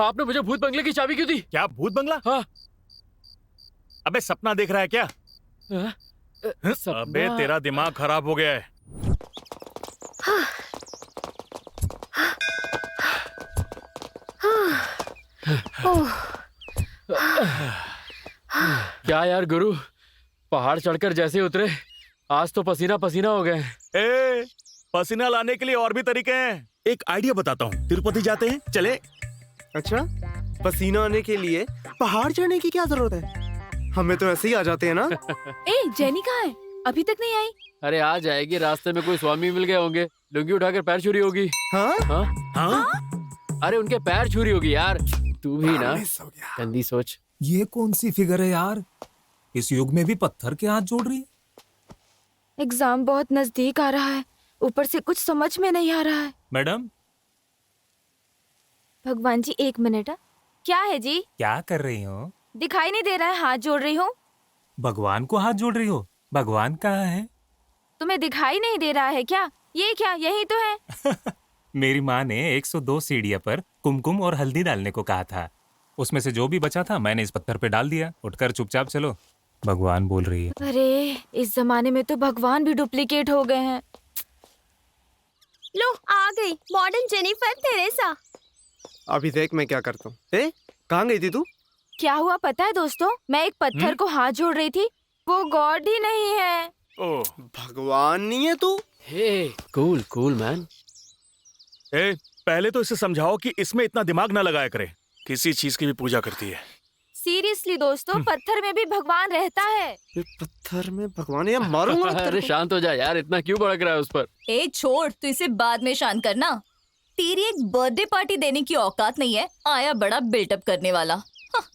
आपने मुझे भूत बंगले की चाबी क्यों दी? क्या भूत बंगला? हाँ। अबे सपना देख रहा है क्या? सपना? अबे तेरा दिमाग खराब हो गया है। क्या यार गुरु, पहाड़ चढ़कर जैसे उतरे आज तो पसीना पसीना हो गए। ए, पसीना लाने के लिए और भी तरीके हैं। एक आइडिया बताता हूँ, तिरुपति जाते हैं, चले? अच्छा, पसीना आने के लिए पहाड़ चढ़ने की क्या जरूरत है? हमें तो ऐसे ही आ जाते हैं ना। ए, जेनी कहाँ है? अभी तक नहीं आई। अरे आ जाएगी, रास्ते में कोई स्वामी मिल गए होंगे, लुंगी उठाकर पैर छुरी होगी। हाँ? हाँ? हाँ? अरे उनके पैर छुरी होगी यार। तू भी ना गंदी सोच। ये कौन सी फिगर है यार? इस युग में भी पत्थर के हाथ जोड़ रही है। एग्जाम बहुत नजदीक आ रहा है, ऊपर से कुछ समझ में नहीं आ रहा है। मैडम भगवान जी 1 मिनट। क्या है जी? क्या कर रही हो? दिखाई नहीं दे रहा है, हाथ जोड़ रही हूँ। भगवान को हाथ जोड़ रही हो? भगवान कहाँ है? तुम्हें दिखाई नहीं दे रहा है क्या? ये क्या यही तो है। मेरी माँ ने 102 सीढ़ियों पर कुमकुम और हल्दी डालने को कहा था। उसमें से जो भी बचा था मैंने इस पत्थर पे डाल दिया। उठकर चुपचाप चलो। भगवान बोल रही है। अरे इस जमाने में तो भगवान भी डुप्लीकेट हो गए हैं। लो आ गई मॉडर्न जेनिफर थेरेसा। अभी देख मैं क्या करता हूँ। ए, कहाँ गई थी तू? क्या हुआ पता है दोस्तों, मैं एक पत्थर को हाथ जोड़ रही थी, वो गॉड ही नहीं है। ओह, भगवान नहीं है तू? हे कूल कूल मैन। ए, पहले तो इसे समझाओ कि इसमें इतना दिमाग ना लगाया करे। किसी चीज की भी पूजा करती है। सीरियसली दोस्तों, पत्थर में भी भगवान रहता है। ये पत्थर में भगवान है, मारूंगा मैं अरे तेरे को। शांत हो जा यार, इतना क्यों भड़क रहा है उस पर? ए छोड़, तू इसे बाद में शांत करना। तेरी एक बर्थडे पार्टी देने की औकात नहीं है, आया बड़ा बिल्टअप करने वाला।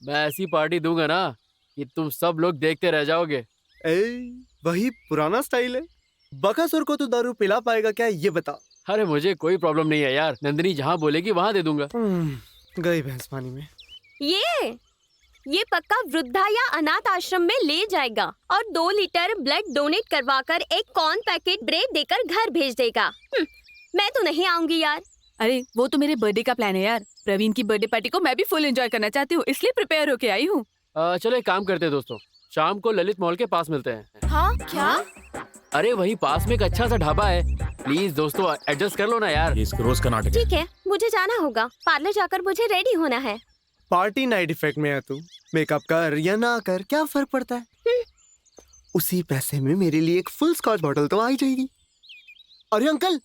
मैं ऐसी पार्टी दूंगा ना कि तुम सब लोग देखते रह जाओगे। ए, वही पुराना स्टाइल है। बकासुर को तू दारू पिला पाएगा क्या, ये बता। अरे मुझे कोई प्रॉब्लम नहीं है यार, नंदिनी जहाँ बोलेगी वहाँ दे दूंगा। गई भैंस पानी में। ये पक्का वृद्धा या अनाथ आश्रम में ले जाएगा और 2 लीटर ब्लड डोनेट करवाकर एक कॉर्न पैकेट ब्रेड देकर घर भेज देगा। मैं तो नहीं आऊंगी यार। अरे वो तो मेरे बर्थडे का प्लान है यार। प्रवीण की बर्थडे पार्टी को मैं भी फुल एंजॉय करना चाहती हूँ, इसलिए प्रिपेयर होके आई हूँ। चलो एक काम करते हैं दोस्तों, शाम को ललित मॉल के पास मिलते हैं। हाँ क्या? अरे वही पास में एक अच्छा सा ढाबा है, प्लीज दोस्तों एडजस्ट कर लो ना यार। ये इसका रोज का नाटक है। ठीक है, मुझे जाना होगा, पार्लर जाकर मुझे रेडी होना है। पार्टी नाइट इफेक्ट में है तू। मेकअप कर या ना कर क्या फर्क पड़ता है? उसी पैसे में मेरे लिए एक फुल स्कॉच बॉटल तो आ ही जाएगी। अरे अंकल,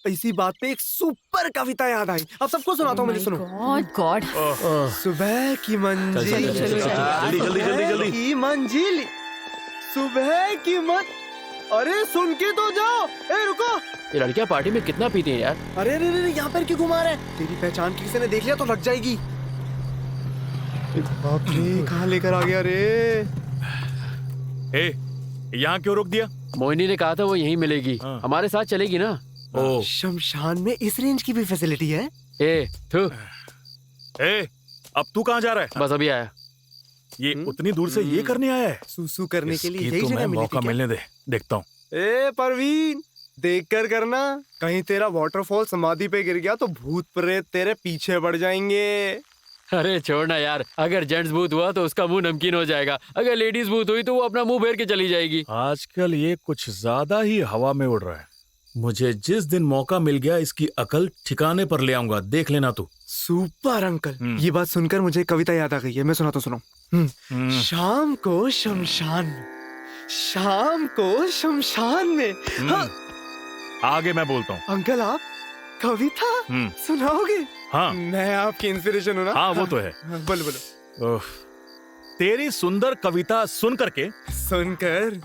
इसी बात पे एक सुपर कविता याद आई, अब सबको सुनाता हूँ। मुझे सुनो। गॉड सुबह की मंजिल, जल्दी जल्दी जल्दी जल्दी। की मंजिल, सुबह की अरे सुन के तो जाओ। ए रुको। ये लड़कियां पार्टी में कितना पीती हैं यार। अरे अरे अरे, यहाँ पर क्यों घुमा रहा है? तेरी पहचान किसी ने देख लिया तो लग जाएगी। बाप रे, कहाँ लेकर आ गया रे? ए, यहाँ क्यों रोक दिया? मोहिनी ने कहा था वो यहीं मिलेगी, हाँ। हमारे साथ चलेगी ना। ओह, शमशान में इस रेंज की भी फैसिलिटी है? ए थू, ए, अब तू कहाँ जा रहा है? बस अभी आया। ये उतनी दूर से ये करने आया है? सूसू करने के लिए इसकी यही तो जगह मैं मिली मौका थी क्या? मिलने दे, देखता हूँ। ए परवीन, देख कर करना, कहीं तेरा वाटरफॉल समाधि पे गिर गया तो भूत प्रेत तेरे पीछे पड़ जाएंगे। अरे छोड़ना यार, अगर जेंट्स भूत हुआ तो उसका मुंह नमकीन हो जाएगा, अगर लेडीज भूत हुई तो वो अपना मुंह फेर के चली जाएगी। आजकल ये कुछ ज्यादा ही हवा में उड़ रहा है। मुझे जिस दिन मौका मिल गया इसकी अकल ठिकाने पर ले आऊंगा, देख लेना तू। सुपर अंकल, ये बात सुनकर मुझे कविता याद आ गई है, मैं सुनाता हूँ, सुनो। शाम को शमशान में, शाम को शमशान में। हाँ, आगे मैं बोलता हूँ। अंकल आप कविता सुनाओगे? हाँ, मैं आपकी इंस्पिरेशन हूँ ना। हाँ वो तो है। बोलो बोलो। ओह, तेरी सुंदर कविता सुन करके, सुनकर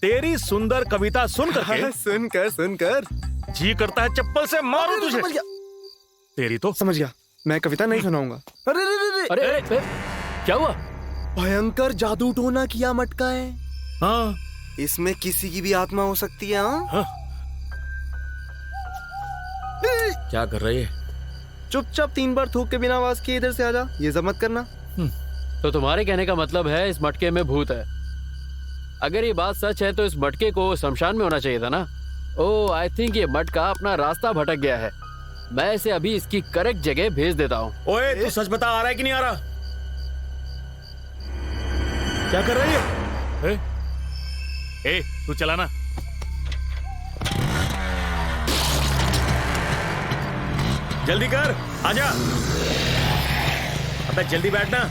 तेरी सुंदर कविता सुन करके सुनकर सुनकर जी करता है चप्पल से मारूं तुझे। समझ गया, तेरी तो समझ गया, मैं कविता नहीं सुनाऊंगा। अरे अरे अरे, अरे अरे क्या हुआ? भयंकर जादू टोना किया मटका है। हाँ, इसमें किसी की भी आत्मा हो सकती है। हाँ, क्या कर रही है? चुपचाप 3 बार थूक के बिना आवाज किए इधर से आजा, ये सब मत करना। तो तुम्हारे कहने का मतलब है इस मटके में भूत है? अगर ये बात सच है तो इस मटके को शमशान में होना चाहिए था ना। ओह आई थिंक ये मटका अपना रास्ता भटक गया है। मैं इसे अभी इसकी करेक्ट जगह भेज देता हूँ। ओए तू सच बता, आ रहा है कि नहीं आ रहा? क्या कर रही है? ए तू चलाना। जल्दी कर, आजा। अबे जल्दी बैठना।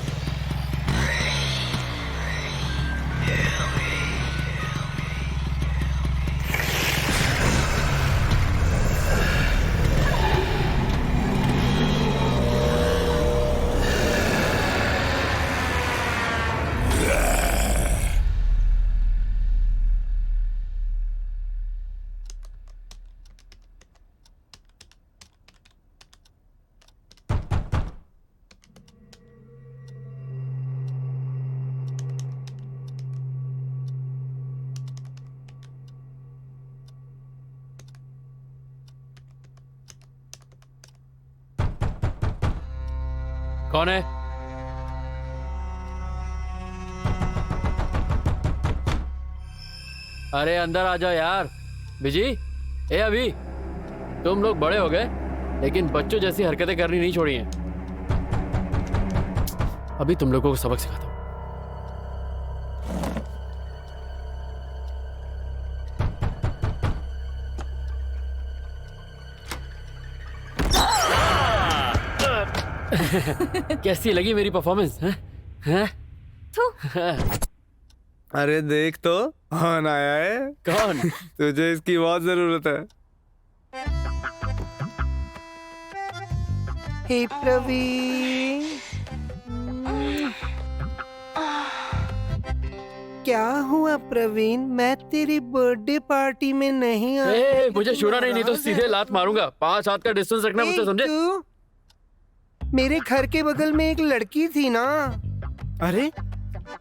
कौन है? अरे अंदर आ जाओ यार। बिजी, ए अभी, तुम लोग बड़े हो गए लेकिन बच्चों जैसी हरकतें करनी नहीं छोड़ी हैं। अभी तुम लोगों को सबक सिखाता हूं। कैसी लगी मेरी परफॉर्मेंस? अरे देख तो कौन आया है। कौन? तुझे इसकी बहुत जरूरत है। हे प्रवीण, क्या हुआ प्रवीण? मैं तेरी बर्थडे पार्टी में नहीं आया। मुझे छूना नहीं तो सीधे लात मारूंगा। 5 हाथ का डिस्टेंस रखना मुझसे, समझे? मेरे घर के बगल में एक लड़की थी ना। अरे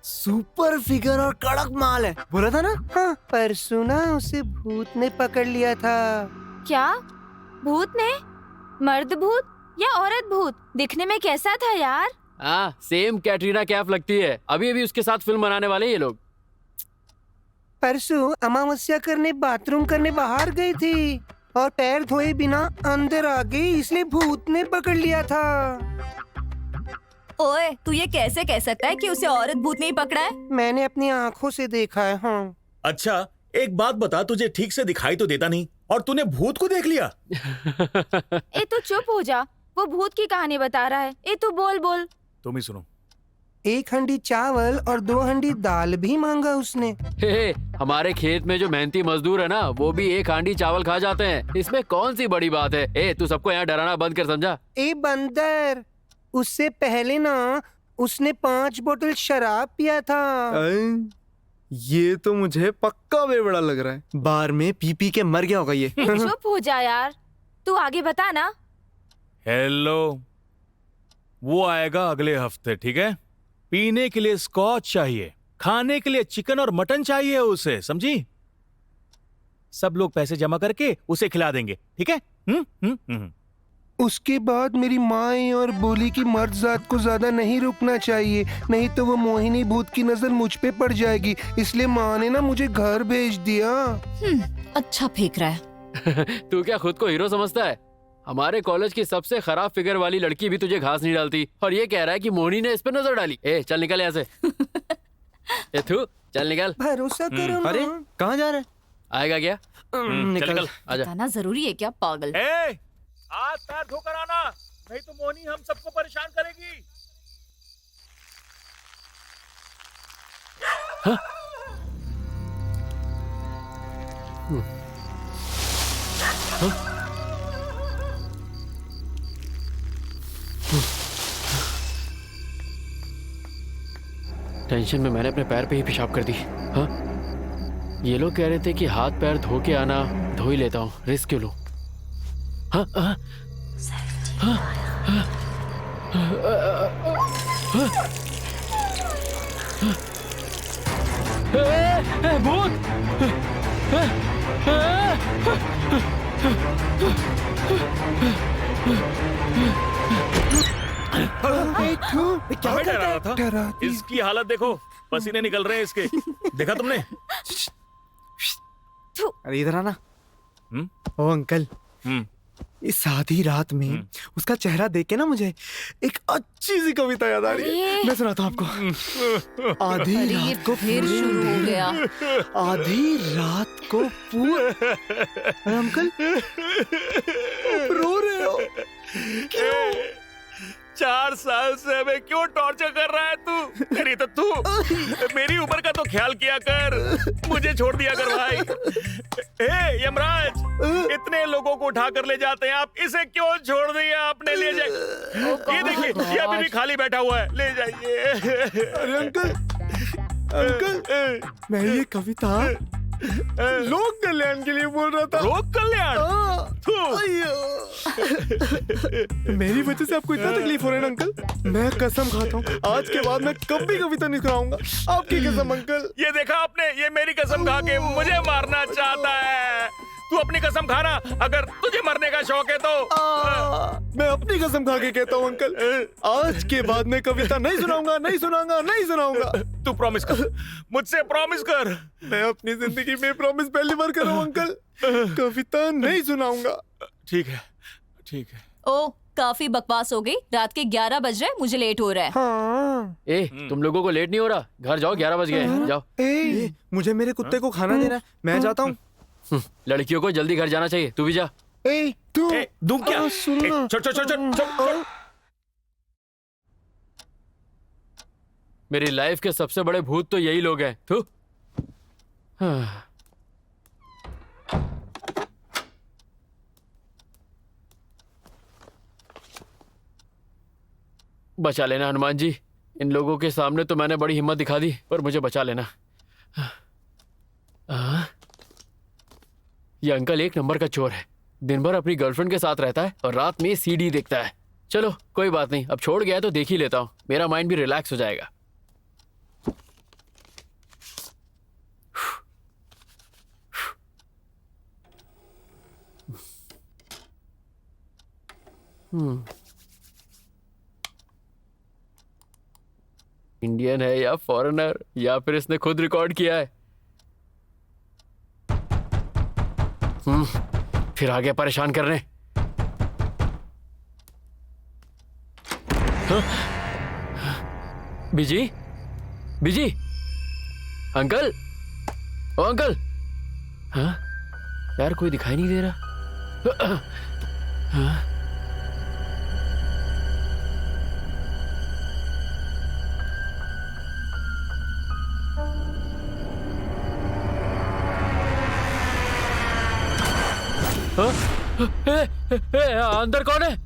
सुपर फिगर और कड़क माल है, बोला था ना। हाँ, पर सुना उसे भूत ने पकड़ लिया था। क्या? भूत ने? मर्द भूत या औरत भूत? दिखने में कैसा था यार? हाँ, सेम कैटरीना कैफ लगती है। अभी अभी उसके साथ फिल्म बनाने वाले ये लोग। परसों अमावस्या करने बाथरूम करने बाहर गई थी और पैर धोए बिना अंदर आ गई, इसलिए भूत ने पकड़ लिया था। ओए तू ये कैसे कह सकता है कि उसे औरत भूत ने ही पकड़ा है? मैंने अपनी आंखों से देखा है। हाँ। अच्छा एक बात बता, तुझे ठीक से दिखाई तो देता नहीं और तूने भूत को देख लिया? ए तू चुप हो जा, वो भूत की कहानी बता रहा है। ए तू बोल बोल। तुम ही सुनो। 1 हंडी चावल और 2 हंडी दाल भी मांगा उसने। हमारे खेत में जो मेहनती मजदूर है ना, वो भी 1 हांडी चावल खा जाते हैं। इसमें कौन सी बड़ी बात है? तू सबको यहाँ डराना बंद कर, समझा? ए बंदर, उससे पहले ना उसने 5 बोतल शराब पिया था। ये तो मुझे पक्का बेवड़ा लग रहा है। बार में पी पी के मर गया होगा ये। चुप हो जा यार, तू आगे बता ना। हेलो, वो आएगा अगले हफ्ते, ठीक है? पीने के लिए स्कॉच चाहिए, खाने के लिए चिकन और मटन चाहिए उसे, समझी? सब लोग पैसे जमा करके उसे खिला देंगे, ठीक है? उसके बाद मेरी माँ और बोली कि मर्द जात को ज्यादा नहीं रुकना चाहिए, नहीं तो वो मोहिनी भूत की नजर मुझ पे पड़ जाएगी, इसलिए माँ ने ना मुझे घर भेज दिया। अच्छा फेंक रहा है। तू क्या खुद को हीरो समझता है? हमारे कॉलेज की सबसे खराब फिगर वाली लड़की भी तुझे घास नहीं डालती और ये कह रहा है कि मोहिनी ने इस पे नजर डाली। चल निकल यहाँ से। तू चल निकल। भरोसा करो। अरे कहाँ जा रहा है? आएगा क्या? निकल। आजा। बताना जरूरी है क्या पागल? हाथ पैर धोकर आना, नहीं तो मोहिनी हम सबको परेशान करेगी। टेंशन में मैंने अपने पैर पे ही पेशाब कर दी। हाँ, ये लोग कह रहे थे कि हाथ पैर धो के आना, धो ही लेता हूँ, रिस्क क्यों लूं? हाँ, हाँ, हाँ, हाँ, भूत! क्या डरा रहा था? इसकी हालत देखो, पसीने निकल रहे हैं इसके। देखा तुमने? अरे इधर आना। ओ अंकल, इस आधी रात में उसका चेहरा देख के ना मुझे एक अच्छी सी कविता याद आ रही है। अरे। मैं सुनाता हूँ आपको। आधी अरे ये रात को फिर पूरे शुरू हो अंधेरे गया। में, आधी रात को अरे अंकल आप रो रहे हो? 4 साल से हमें क्यों टॉर्चर कर रहा है तू? अरे तो तू मेरी उम्र का तो ख्याल किया कर, मुझे छोड़ दिया कर भाई। ए यमराज, इतने लोगों को उठा कर ले जाते हैं आप, इसे क्यों छोड़ दिया आपने? ले जाइए, ये देखिए ये अभी भी खाली बैठा हुआ है, ले जाइए। अरे अंकल अंकल मैं ये कविता लोक कल्याण के लिए बोल रहा था। लोक कल्याण? मेरी वजह से आपको इतना तकलीफ हो रहा है ना अंकल? मैं कसम खाता हूँ आज के बाद मैं कभी कविता नहीं सुनाऊंगा, आपकी कसम अंकल। ये देखा आपने, ये मेरी कसम खा के मुझे मारना चाहता है। तू अपनी कसम खाना, अगर तुझे मरने का शौक है तो। मैं अपनी कसम खा के कहता हूँ अंकल, आज के बाद मैं कविता नहीं सुनाऊंगा, नहीं सुनाऊंगा, नहीं सुनाऊंगा। तू प्रॉमिस कर, मुझसे प्रॉमिस कर। मैं अपनी जिंदगी में प्रॉमिस पहली बार कर रहा हूँ अंकल, कविता नहीं सुनाऊंगा। ठीक है, ठीक है। ओ काफी बकवास हो गई। रात के 11 बज रहे हैं, मुझे लेट हो रहा है। हाँ। ए तुम लोगों को लेट नहीं हो रहा? घर जाओ, 11 बज गए हैं, जाओ। मुझे मेरे कुत्ते को खाना देना है, मैं जाता हूँ। लड़कियों को जल्दी घर जाना चाहिए, तू भी जा। तू दूं क्या? सुनो ना। छोड़। मेरी लाइफ के सबसे बड़े भूत तो यही लोग हैं। तू हाँ। बचा लेना हनुमान जी, इन लोगों के सामने तो मैंने बड़ी हिम्मत दिखा दी, पर मुझे बचा लेना। ये अंकल एक नंबर का चोर है, दिन भर अपनी गर्लफ्रेंड के साथ रहता है और रात में सीडी देखता है। चलो कोई बात नहीं, अब छोड़ गया तो देख ही लेता हूँ, मेरा माइंड भी रिलैक्स हो जाएगा। इंडियन है या फॉरेनर, या फिर इसने खुद रिकॉर्ड किया है? फिर आगे परेशान करने। बिजी, बिजी, अंकल, ओ अंकल। हाँ यार, कोई दिखाई नहीं दे रहा। हाँ? अंदर कौन है?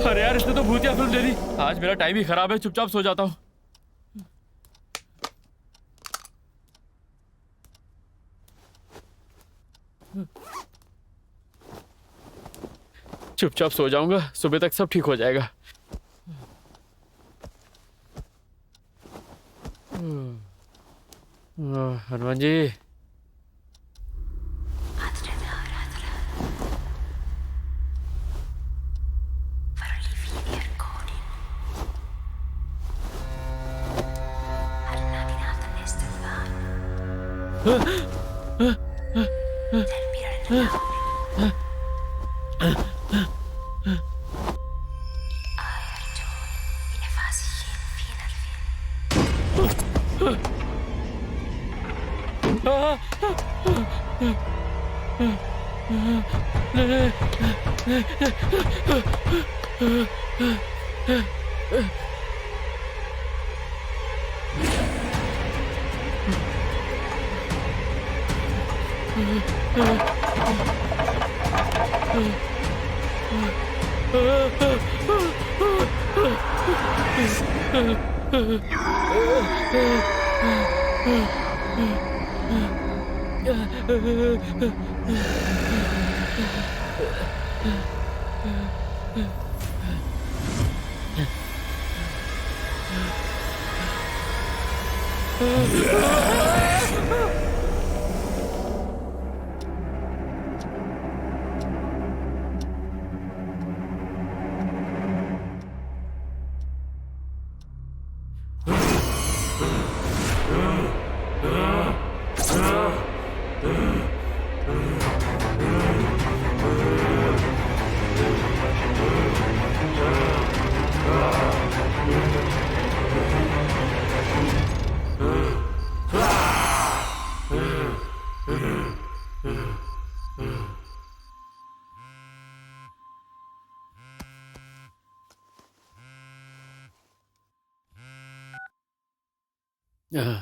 अरे यार, इसने तो भूतिया फिल्म दे दी। आज मेरा टाइम ही खराब है, चुपचाप सो जाता हूँ। चुपचाप सो जाऊंगा, सुबह तक सब ठीक हो जाएगा। हनुमान जी,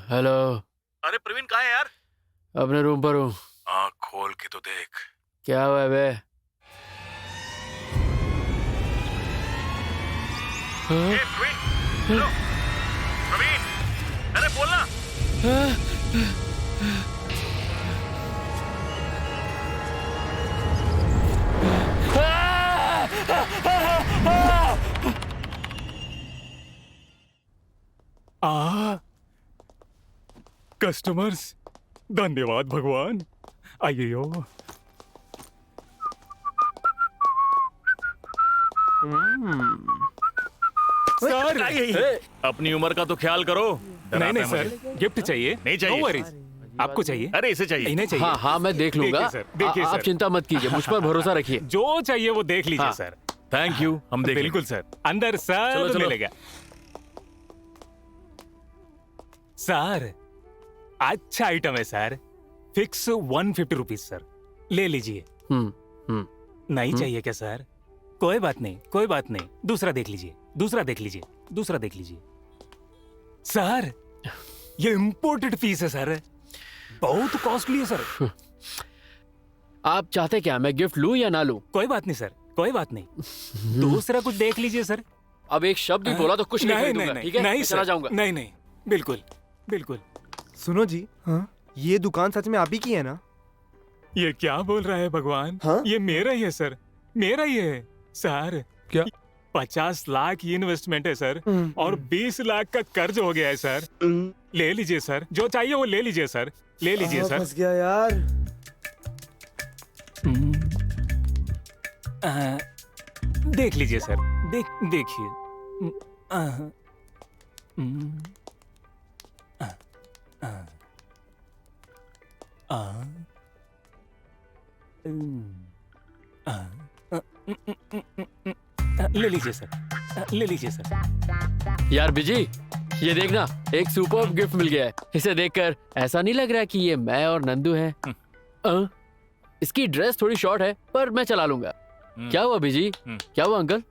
हेलो। अरे प्रवीण कहाँ है यार? अपने रूम पर हूँ। आँख खोल के तो देख। क्या हुआ है बे? हाँ? हेलो प्रवीण, अरे बोलना। कस्टमर्स, धन्यवाद भगवान। आइयो। सर, अपनी उम्र का तो ख्याल करो। नहीं नहीं डराता है सर, मुझे। गिफ्ट चाहिए। नहीं चाहिए। No worries। आपको चाहिए? अरे इसे चाहिए। इन्हें चाहिए। हाँ हाँ, मैं देख लूंगा। देखिए सर, देखिए आप सर। चिंता मत कीजिए, मुझ पर भरोसा रखिए। जो चाहिए वो देख लीजिए हाँ। सर। थैंक यू, हम देख बिल्कुल सर, अंदर सब चलो, चलो। मिलेगा। सर, अच्छा आइटम है सर। फिक्स 150 रुपीज सर, ले लीजिए। नहीं चाहिए क्या सर? कोई बात नहीं, कोई बात नहीं। दूसरा देख लीजिए, दूसरा देख लीजिए, दूसरा देख लीजिए। सर, ये इम्पोर्टेड पीस है सर, बहुत कॉस्टली है सर। आप चाहते क्या, मैं गिफ्ट लूं या ना लूं? कोई बात नहीं सर, कोई बात नहीं। दूसरा कुछ देख लीजिए सर। अब एक शब्द भी बोला तो कुछ नहीं नहीं खरीदूंगा, नहीं ठीक है? नहीं मैं चला सर, जाऊंगा। नहीं नहीं, बिल्कुल बिल्कुल। सुनो जी, हाँ, ये दुकान सच में आप ही की है ना? ये क्या बोल रहा है भगवान? हाँ? ये मेरा ही है सर, मेरा ही है सर। क्या? 50 लाख की इन्वेस्टमेंट है सर, और 20 लाख का कर्ज हो गया है सर। ले लीजिए सर, जो चाहिए वो ले लीजिए सर, ले लीजिए सर। फंस गया यार। देख लीजिए सर, देखिए। ले लीजिए सर, ले लीजिए सर। यार बिजी, ये देखना, एक सुपर गिफ्ट मिल गया है। इसे देखकर ऐसा नहीं लग रहा कि ये मैं और नंदू हैं। इसकी ड्रेस थोड़ी शॉर्ट है, पर मैं चला लूंगा। क्या हुआ बिजी? क्या हुआ अंकल?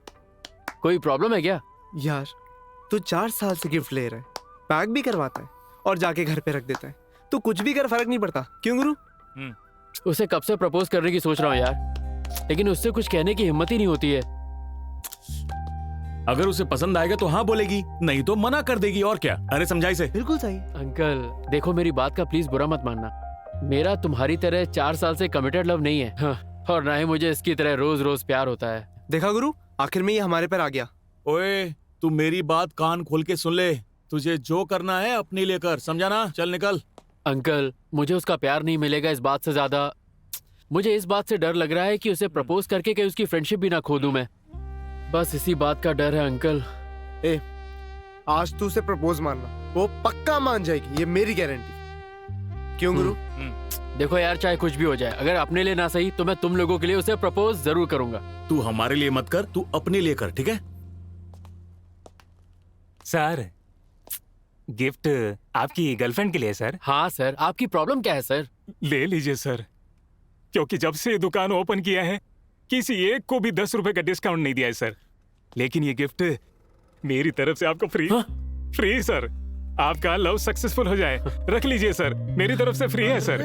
कोई प्रॉब्लम है क्या? यार, तू 4 साल से गिफ्ट ले रहा है, पैक भी करवाता है और जाके घर पे रख देता है। तो कुछ भी कर, फर्क नहीं पड़ता। क्यों गुरु? उसे कब से प्रपोज करने की सोच रहा हूँ यार, लेकिन उससे कुछ कहने की हिम्मत ही नहीं होती है। अगर उसे पसंद आएगा तो हाँ बोलेगी, नहीं तो मना कर देगी, और क्या। अरे समझाई से। बिल्कुल सही। अंकल देखो, मेरी बात का प्लीज बुरा मत मानना। मेरा तुम्हारी तरह 4 साल से कमिटेड लव नहीं है, हाँ, और ना ही मुझे इसकी तरह रोज रोज प्यार होता है। देखा गुरु, आखिर में ये हमारे पर आ गया। ओए, तू मेरी बात कान खोल के सुन ले। तुझे जो करना है अपने लिए कर, समझा ना? चल निकल। अंकल, मुझे उसका प्यार नहीं मिलेगा, इस बात से ज्यादा मुझे इस बात से डर लग रहा है कि उसे प्रपोज करके कहीं उसकी फ्रेंडशिप भी ना खो दूं मैं। बस इसी बात का डर है अंकल। आज तू उसे प्रपोज मारना, वो पक्का मान जाएगी, ये मेरी गारंटी। क्यों गुरु? देखो यार, चाहे कुछ भी हो जाए, अगर अपने लिए ना सही तो मैं तुम लोगों के लिए उसे प्रपोज जरूर करूंगा। तू हमारे लिए मत कर, तू अपने लिए कर, ठीक है? सर, गिफ्ट आपकी गर्लफ्रेंड के लिए सर। हाँ सर, आपकी प्रॉब्लम क्या है सर? ले लीजिए सर, क्योंकि जब से दुकान ओपन किया है किसी एक को भी 10 रुपए का डिस्काउंट नहीं दिया है सर। लेकिन ये गिफ्ट मेरी तरफ से आपको फ्री। फ्री सर, आपका लव सक्सेसफुल हो जाए, रख लीजिए सर, मेरी तरफ से फ्री है सर।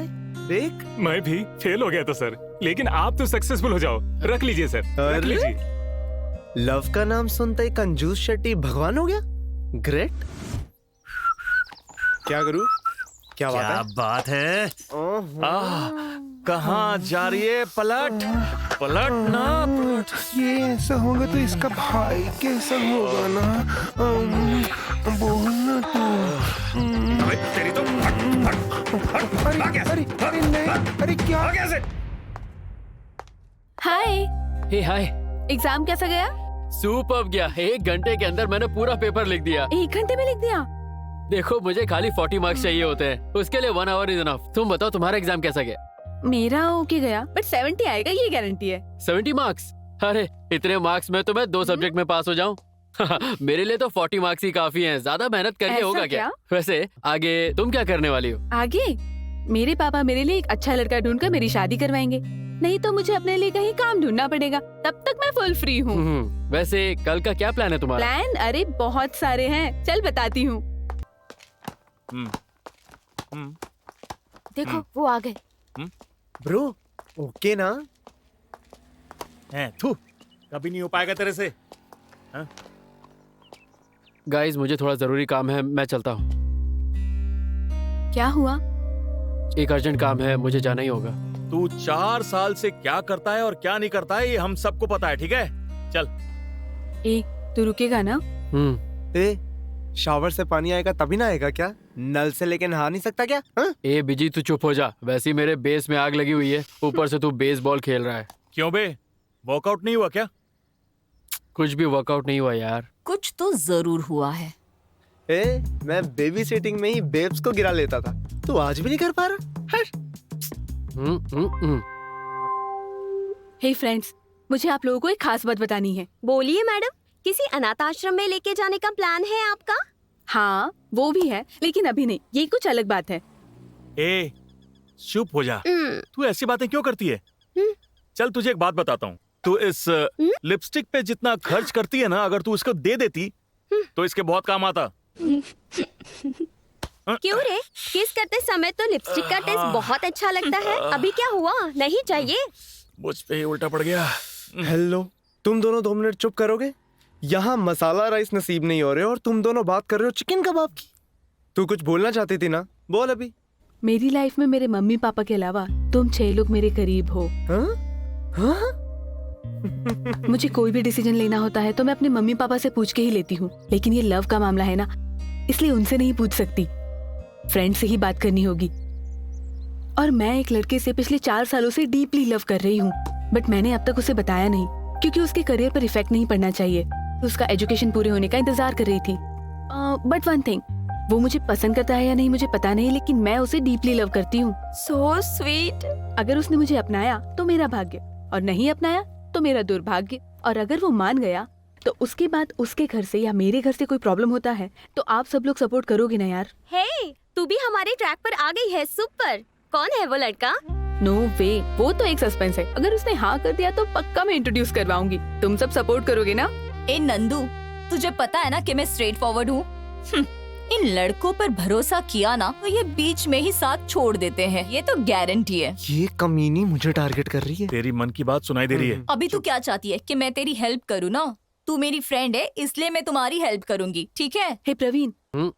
देख, मैं भी फेल हो गया था सर, लेकिन आप तो सक्सेसफुल हो जाओ, रख लीजिए सर, रख अरे? लीजिए। लव का नाम सुनते ही कंजूस शेट्टी भगवान हो गया। ग्रेट। क्या गुरु, क्या बात है? ओहो। कहाँ जा रही है? पलट पलट ना पलट। ये ऐसा होगा तो इसका भाई कैसा होगा ना? बोलना तो। यार। आगे से। हाय, हे हाय। एग्जाम कैसा गया? सुपर्ब गया। 1 घंटे के अंदर मैंने पूरा पेपर लिख दिया। 1 घंटे में लिख दिया? देखो मुझे खाली 40 मार्क्स चाहिए होते हैं, उसके लिए 1 आवर इज इनफ। तुम बताओ तुम्हारा एग्जाम कैसा गया? मेरा ओके गया, बट 70 आएगा ये गारंटी है। 70 मार्क्स? अरे इतने मार्क्स में तो मैं 2 सब्जेक्ट में पास हो जाऊं। मेरे लिए तो 40 मार्क्स ही काफी हैं। ज्यादा मेहनत करके ऐसा होगा क्या? क्या? वैसे आगे तुम क्या करने वाली हो? आगे मेरे पापा मेरे लिए एक अच्छा लड़का ढूंढकर मेरी शादी करवाएंगे, नहीं तो मुझे अपने लिए कहीं काम ढूंढना पड़ेगा। तब तक मैं फुल फ्री हूँ। वैसे कल का क्या प्लान है तुम्हारा? प्लान? अरे बहुत सारे हैं, चल बताती हूँ। देखो वो आ गए। ब्रो ओके ना? हैं, थू, कभी नहीं हो पाएगा तेरे से। गाइस मुझे थोड़ा जरूरी काम है, मैं चलता हूँ। क्या हुआ? एक अर्जेंट काम है, मुझे जाना ही होगा। तू 4 साल से क्या करता है और क्या नहीं करता है ये हम सबको पता है, ठीक है? चल। ए, तू रुकेगा ना? ए, शावर से पानी आएगा तभी ना आएगा क्या? नल से लेके नहा नहीं सकता क्या? हाँ? ए बिजी तू चुप हो जा। वैसे ही मेरे बेस में आग लगी हुई है, ऊपर से तू बेसबॉल खेल रहा है। क्यों बे, वर्कआउट नहीं हुआ क्या? कुछ भी वर्कआउट नहीं हुआ यार। कुछ तो जरूर हुआ है। ए, मैं बेबी सिटिंग में ही बेब्स को गिरा लेता था, तू आज भी नहीं कर पा रहा? हट। हे फ्रेंड्स, मुझे आप लोगों को एक खास बात बतानी है। बोलिए मैडम, किसी अनाथ आश्रम में लेके जाने का प्लान है आपका? हाँ वो भी है, लेकिन अभी नहीं, ये कुछ अलग बात है। ए, चुप हो जा। तू ऐसी बातें क्यों करती है? चल तुझे एक बात बताता हूँ। तू इस लिपस्टिक पे जितना खर्च करती है ना, अगर तू इसको दे देती तो इसके बहुत काम आता। क्यों रे, किस करते समय तो लिपस्टिक का टेस्ट बहुत अच्छा लगता है। अभी क्या हुआ? नहीं चाहिए? मुझ पे ही उल्टा पड़ गया। हेलो, तुम दोनों 2 मिनट चुप करोगे? यहाँ मसाला राइस नसीब नहीं हो रहे और तुम दोनों बात कर रहे हो चिकन कबाब की। तू कुछ बोलना चाहती थी ना, बोल अभी। मेरी लाइफ में मेरे मम्मी पापा के अलावा तुम 6 लोग मेरे करीब हो। हाँ? हाँ? मुझे कोई भी डिसीजन लेना होता है तो मैं अपने मम्मी पापा से पूछ के ही लेती हूँ, लेकिन ये लव का मामला है ना, इसलिए उनसे नहीं पूछ सकती, फ्रेंड से ही बात करनी होगी। और मैं एक लड़के से पिछले 4 सालों से डीपली लव कर रही हूँ, बट मैंने अब तक उसे बताया नहीं क्योंकि उसके करियर पर इफेक्ट नहीं पड़ना चाहिए। उसका एजुकेशन पूरे होने का इंतजार कर रही थी। बट वन थिंग, वो मुझे पसंद करता है या नहीं मुझे पता नहीं, लेकिन मैं उसे डीपली लव करती हूँ। So sweet. अगर उसने मुझे अपनाया तो मेरा भाग्य, और नहीं अपनाया तो मेरा दुर्भाग्य। और अगर वो मान गया तो उसके बाद उसके घर से या मेरे घर से कोई प्रॉब्लम होता है तो आप सब लोग सपोर्ट करोगे ना यार? हे, तू भी हमारे ट्रैक पर आ गई है। सुपर। कौन है वो लड़का? नो वे, वो तो एक सस्पेंस है। अगर उसने हाँ कर दिया तो पक्का मैं इंट्रोड्यूस करवाऊंगी। तुम सब सपोर्ट करोगे ना? ए नंदू, तुझे पता है ना कि मैं स्ट्रेट फॉरवर्ड हूँ। इन लड़कों पर भरोसा किया ना तो ये बीच में ही साथ छोड़ देते हैं, ये तो गारंटी है। ये कमीनी मुझे टारगेट कर रही है। तेरी मन की बात सुनाई दे रही है। अभी तू क्या चाहती है कि मैं तेरी हेल्प करूँ ना? तू मेरी फ्रेंड है इसलिए मैं तुम्हारी हेल्प करूंगी, ठीक है? हे प्रवीण,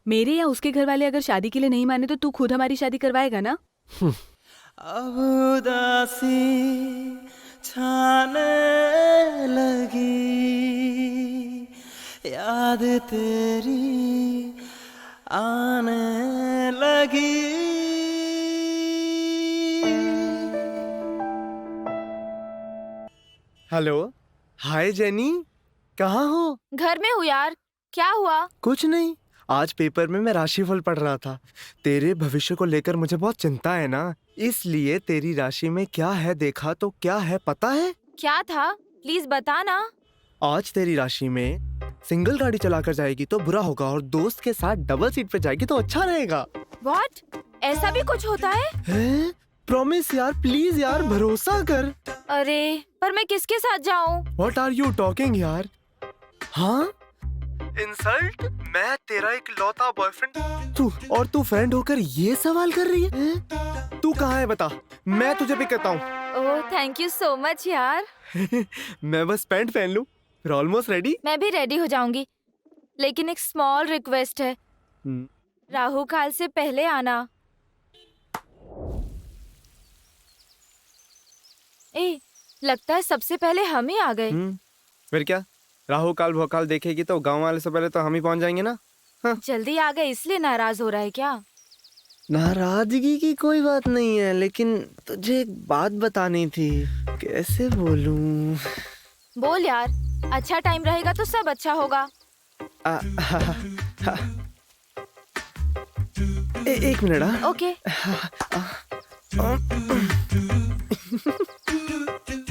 मेरे या उसके घर वाले अगर शादी के लिए नहीं माने तो तू खुद हमारी शादी करवाएगा ना? अब उदासी छाने लगी, याद तेरी आने लगी। हेलो, हाय जेनी, कहाँ हो? घर में हूँ यार। क्या हुआ? कुछ नहीं, आज पेपर में मैं राशिफल पढ़ रहा था। तेरे भविष्य को लेकर मुझे बहुत चिंता है ना, इसलिए तेरी राशि में क्या है देखा तो क्या है पता है? क्या था? प्लीज बता ना। आज तेरी राशि में सिंगल गाड़ी चलाकर जाएगी तो बुरा होगा और दोस्त के साथ डबल सीट पे जाएगी तो अच्छा रहेगा। व्हाट? ऐसा भी कुछ होता है? हैं? प्रॉमिस यार, प्लीज यार, भरोसा कर। अरे पर मैं किसके साथ जाऊँ? What are you talking यार? हाँ? इंसल्ट? मैं तेरा एक लौता बॉयफ्रेंड, तू फ्रेंड होकर ये सवाल कर रही है? तू कहाँ है बता, मैं तुझे पिक करता हूँ। Oh thank you so much यार। मैं बस पैंट पहन लूँ, फिर ऑलमोस्ट रेडी। मैं भी रेडी हो जाऊंगी, लेकिन एक स्मॉल रिक्वेस्ट है, राहु काल से पहले आना। ए, लगता है सबसे पहले हम ही आ गए। फिर क्या, राहु काल भोकाल देखेगी तो गांव वाले से पहले तो हम ही पहुंच जाएंगे ना। हाँ। जल्दी आ गए इसलिए नाराज हो रहा है क्या? नाराजगी की कोई बात नहीं है, लेकिन तुझे एक बात बतानी थी। कैसे बोलूं? बोल यार, अच्छा टाइम रहेगा तो सब अच्छा होगा। एक मिनट। ओके।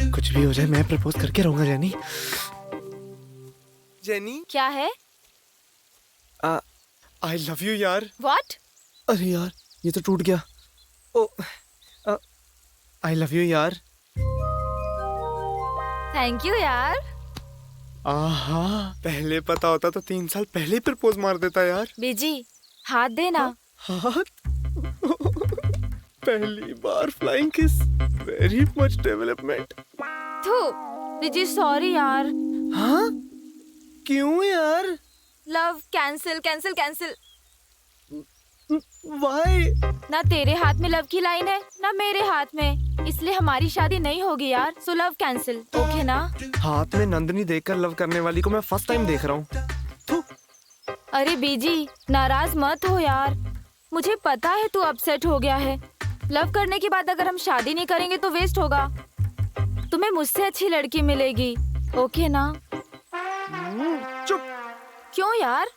कुछ भी हो जाए मैं प्रपोज करके रहूंगा जेनी। जेनी क्या है? आई लव यू यार। व्हाट? अरे यार ये तो टूट गया। ओ आई लव यू यार। थैंक यू यार। आहा, पहले पता होता तो 3 साल पहले प्रपोज मार देता यार। बीजी हाथ देना। हाथ? पहली बार flying kiss. Very much development. थू बीजी सॉरी यार। हाँ क्यों यार? Love cancel cancel cancel. Why? ना तेरे हाथ में लव की लाइन है ना मेरे हाथ में, इसलिए हमारी शादी नहीं होगी यार। सो लव कैंसिल, ओके ना? हाथ में नंदनी देखकर लव करने वाली को मैं फर्स्ट टाइम देख रहा हूँ। अरे बीजी नाराज मत हो यार, मुझे पता है तू अपसेट हो गया है। लव करने के बाद अगर हम शादी नहीं करेंगे तो वेस्ट होगा। तुम्हें मुझसे अच्छी लड़की मिलेगी, ओके ना? चुप। क्यों यार?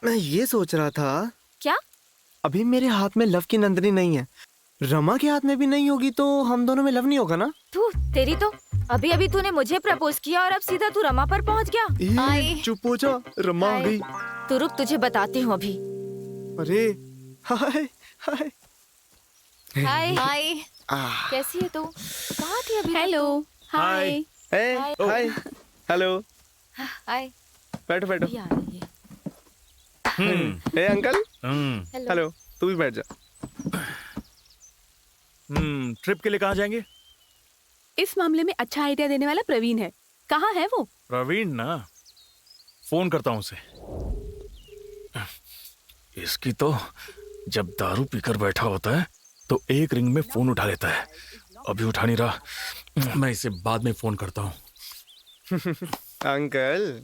मैं ये सोच रहा था। क्या? अभी मेरे हाथ में लव की नंदनी नहीं है, रमा के हाथ में भी नहीं होगी, तो हम दोनों में लव नहीं होगा ना? तू तेरी तो अभी अभी तूने मुझे प्रपोज किया और अब सीधा तू रमा पर पहुंच गया। चुप हो जा, रमा आ गई। तू रुक, तुझे बताती हूँ अभी। अरे हाय हाय हाय हाय। कैसी है तू? कहाँ थी अभी? Hello. Hi. Hi hello. Hi. बैठो बैठो। ये आ रही है। हे अंकल। हम्म। हेलो, तू भी बैठ जा। ट्रिप के लिए कहाँ जाएंगे? इस मामले में अच्छा आइडिया देने वाला प्रवीण है। कहाँ है वो? प्रवीण ना, फोन करता हूँ उसे। इसकी तो जब दारू पीकर बैठा होता है तो एक रिंग में फोन उठा लेता है। अभी उठा नहीं रहा, मैं इसे बाद में फोन करता हूँ। अंकल,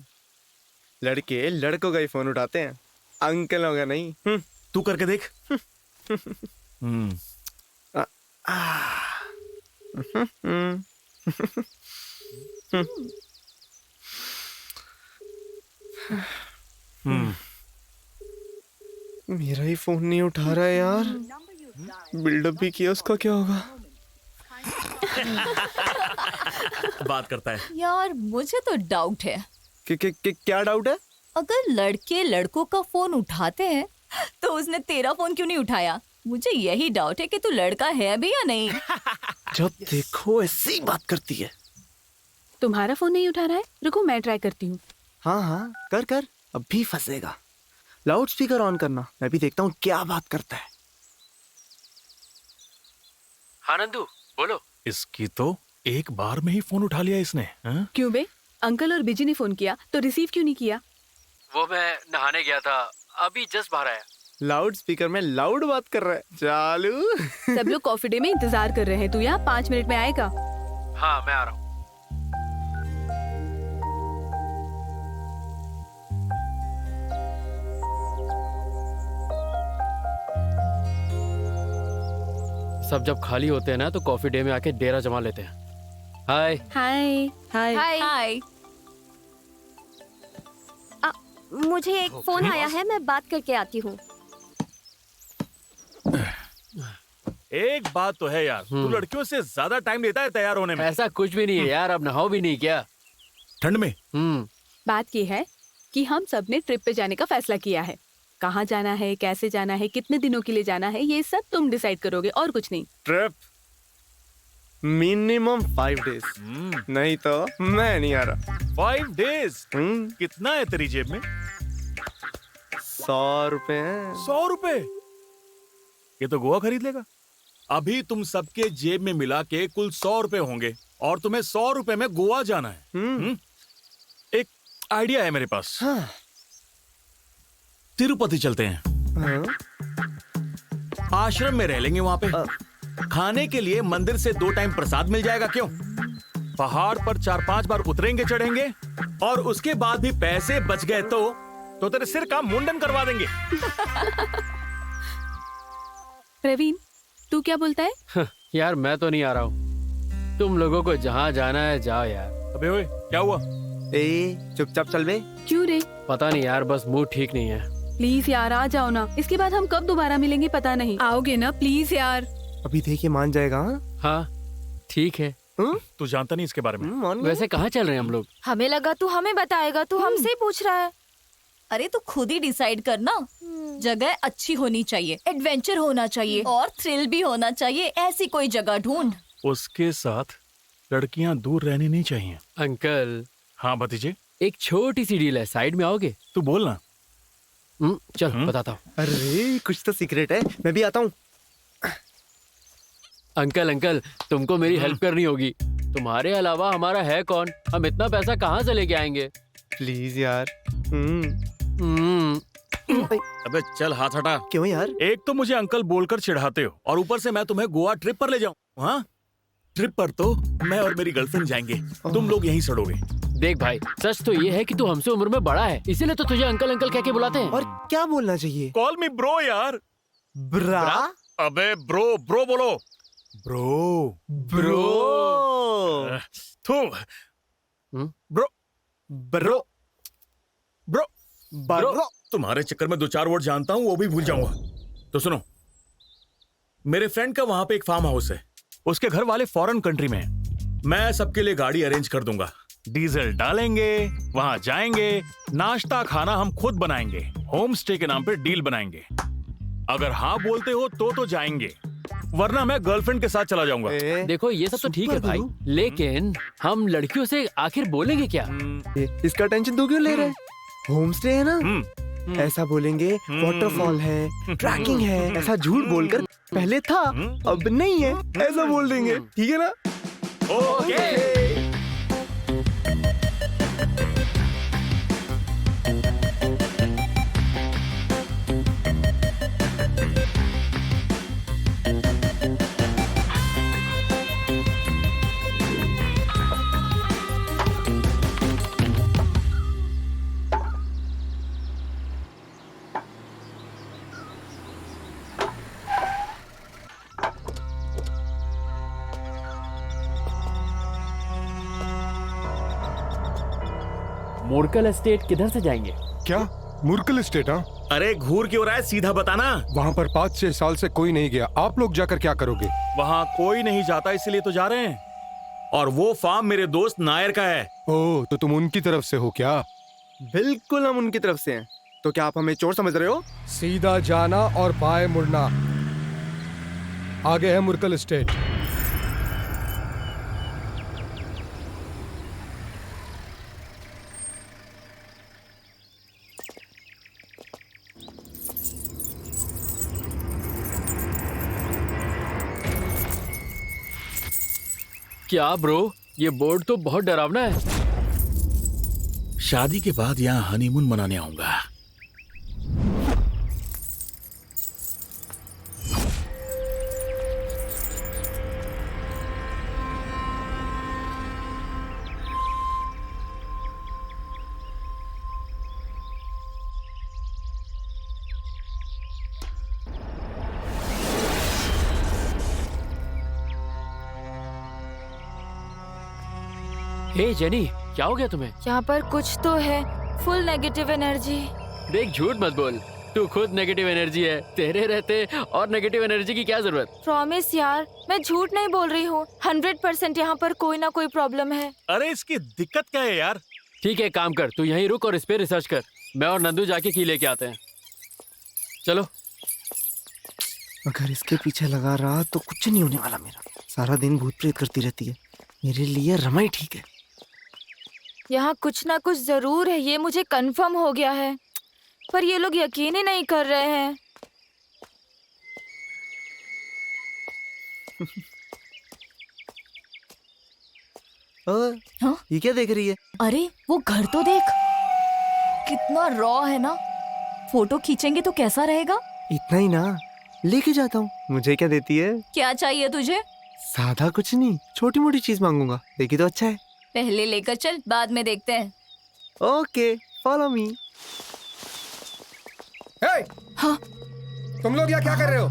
लड़के लड़कों का ही फोन उठाते हैं, अंकलों का नहीं। तू करके देख। मेरा ही फोन नहीं उठा रहा है यार। बिल्डअप भी किया, उसका क्या होगा? बात करता है यार मुझे तो डाउट है। क्या डाउट है? अगर लड़के लड़कों का फोन उठाते हैं तो उसने तेरा फोन क्यों नहीं उठाया? मुझे यही डाउट है कि तू लड़का है भी या नहीं। जब देखो ऐसी बात करती है। तुम्हारा फोन नहीं उठा रहा है? रुको मैं ट्राई करती हूँ। हाँ हाँ कर कर, अभी फंसेगा। लाउड स्पीकर ऑन करना, मैं भी देखता हूँ क्या बात करता है। हाँ नंदू बोलो। इसकी तो एक बार में ही फोन उठा लिया इसने। हाँ? क्यों बे? अंकल और बिजी ने फोन किया तो रिसीव क्यों नहीं किया? वो मैं नहाने गया था, अभी जस्ट बाहर आया। लाउड स्पीकर में लाउड बात कर रहा है। चालू। सब लोग कॉफी डे में इंतजार कर रहे हैं, तू यहाँ 5 मिनट में आएगा? हाँ मैं आ रहा हूँ। सब जब खाली होते हैं ना तो कॉफी डे में आके डेरा जमा लेते हैं। हाय हाय हाय हाय। हाय। मुझे एक फोन आया है, मैं बात करके आती हूँ। एक बात तो है यार, तू लड़कियों से ज्यादा टाइम लेता है तैयार होने में। ऐसा कुछ भी नहीं है यार, अब नहाओ भी नहीं क्या? ठंड में। बात ये है कि हम सब ने ट्रिप पे जाने का फैसला किया है। कहाँ जाना है, कैसे जाना है, कितने दिनों के लिए जाना है, ये सब तुम डिसाइड करोगे और कुछ नहीं। ट्रिप मिनिमम 5 डेज, नहीं तो मैं नहीं आ रहा। 5 डेज? कितना है तेरी जेब में? 100 रुपए। 100 रुपए? ये तो गोवा खरीद लेगा। अभी तुम सबके जेब में मिला के कुल 100 रुपए होंगे और तुम्हें 100 रुपए में गोवा जाना है। एक आइडिया है मेरे पास। हाँ। तिरुपति चलते हैं। आश्रम में रह लेंगे वहां पे। खाने के लिए मंदिर से 2 टाइम प्रसाद मिल जाएगा। क्यों? पहाड़ पर 4-5 बार उतरेंगे चढ़ेंगे और उसके बाद भी पैसे बच गए तो तेरे सिर का मुंडन करवा देंगे। प्रवीण, तू क्या बोलता है? यार मैं तो नहीं आ रहा हूँ। तुम लोगों को जहाँ जाना है जाओ यार। अबे ओए, क्या हुआ? चुपचाप चल बे। क्यों रे? पता नहीं यार, बस मूड ठीक नहीं है। प्लीज यार आ जाओ ना। इसके बाद हम कब दोबारा मिलेंगे पता नहीं। आओगे ना प्लीज यार। अभी देख मान जाएगा। हाँ ठीक है। तू जानता नहीं इसके बारे में। वैसे कहाँ चल रहे हैं हम लोग? हमें लगा तू हमें बताएगा, तू हमसे ही पूछ रहा है। अरे तू खुद ही डिसाइड करना। जगह अच्छी होनी चाहिए, एडवेंचर होना चाहिए और थ्रिल भी होना चाहिए। ऐसी कोई जगह ढूंढ। उसके साथ लड़कियां दूर रहनी नहीं चाहिए। अंकल। हाँ भतीजे। एक छोटी सी डील है, साइड में आओगे? तू बोल ना। चल बताता हूँ। अरे कुछ तो सीक्रेट है, मैं भी आता हूँ। अंकल तुमको मेरी हेल्प करनी होगी। तुम्हारे अलावा हमारा है कौन? हम इतना पैसा कहाँ से लेके आएंगे? प्लीज यार। अबे चल हाथ हटा। क्यों यार? एक तो मुझे अंकल बोलकर चिढ़ाते हो और ऊपर से मैं तुम्हें गोवा ट्रिप पर ले जाऊं। हाँ, ट्रिप पर तो मैं और मेरी गर्लफ्रेंड जाएंगे, तुम लोग यहीं सड़ोगे। देख भाई, सच तो ये है कि तू हमसे उम्र में बड़ा है, इसीलिए तो तुझे अंकल अंकल कह के बुलाते हैं। और क्या बोलना चाहिए? कॉल मी ब्रो यार। ब्रा? अबे ब्रो बोलो। ब्रो थू। Bro bro bro. तुम्हारे चक्कर में 2-4 वर्ड जानता हूँ, वो भी भूल जाऊंगा। तो सुनो, मेरे फ्रेंड का वहां पे एक फार्म हाउस है। उसके घर वाले फॉरेन कंट्री में हैं। मैं सबके लिए गाड़ी अरेंज कर दूंगा। डीजल डालेंगे, वहां जाएंगे, नाश्ता खाना हम खुद बनाएंगे। होम स्टे के नाम पे डील बनाएंगे। अगर हाँ बोलते हो तो जाएंगे, वरना मैं गर्लफ्रेंड के साथ चला जाऊंगा। देखो ये सब तो ठीक है भाई, लेकिन हम लड़कियों से आखिर बोलेंगे क्या? इसका टेंशन तू क्यों ले रहा है? होम स्टे है ना, ऐसा बोलेंगे वाटरफॉल है, ट्रैकिंग है, ऐसा झूठ बोलकर पहले था अब नहीं है ऐसा बोल देंगे, ठीक है ना? ओके। मुरकल एस्टेट किधर से जाएंगे? क्या मुरकल एस्टेट? हाँ, अरे घूर क्यों रहा है, सीधा बताना। वहाँ पर 5-6 साल से कोई नहीं गया, आप लोग जाकर क्या करोगे? वहाँ कोई नहीं जाता इसलिए तो जा रहे हैं। और वो फार्म मेरे दोस्त नायर का है। ओह, तो तुम उनकी तरफ से हो क्या? बिल्कुल हम उनकी तरफ से हैं। तो क्या आप हमें चोर समझ रहे हो? सीधा जाना और बाएं मुड़ना, आगे है मुरकल एस्टेट। क्या ब्रो, ये बोर्ड तो बहुत डरावना है। शादी के बाद यहाँ हनीमून मनाने आऊंगा। हे जेनी, क्या हो गया तुम्हें? यहाँ पर कुछ तो है, फुल नेगेटिव एनर्जी। देख झूठ मत बोल, तू खुद नेगेटिव एनर्जी है। तेरे रहते और नेगेटिव एनर्जी की क्या जरूरत? प्रॉमिस यार, मैं झूठ नहीं बोल रही हूँ। 100% यहाँ पर कोई ना कोई प्रॉब्लम है। अरे इसकी दिक्कत क्या है यार? ठीक है, काम कर, तू यहीं रुक और इस पे रिसर्च कर। मैं और नंदू जाके की लेके आते हैं। चलो। अगर इसके पीछे लगा रहा तो कुछ नहीं होने वाला मेरा। सारा दिन भूत प्रेत करती रहती है, मेरे लिए रमा ही ठीक है। यहाँ कुछ ना कुछ जरूर है, ये मुझे कंफर्म हो गया है, पर ये लोग यकीन ही नहीं कर रहे हैं। हाँ? ये क्या देख रही है? अरे वो घर तो देख, कितना रॉ है ना। फोटो खींचेंगे तो कैसा रहेगा? इतना ही ना, लेके जाता हूँ। मुझे क्या देती है? क्या चाहिए तुझे? सादा कुछ नहीं, छोटी मोटी चीज मांगूंगा। देखी तो अच्छा है। पहले लेकर चल, बाद में देखते हैं। Okay, follow me. Hey! हाँ? तुम लोग यहाँ क्या कर रहे हो?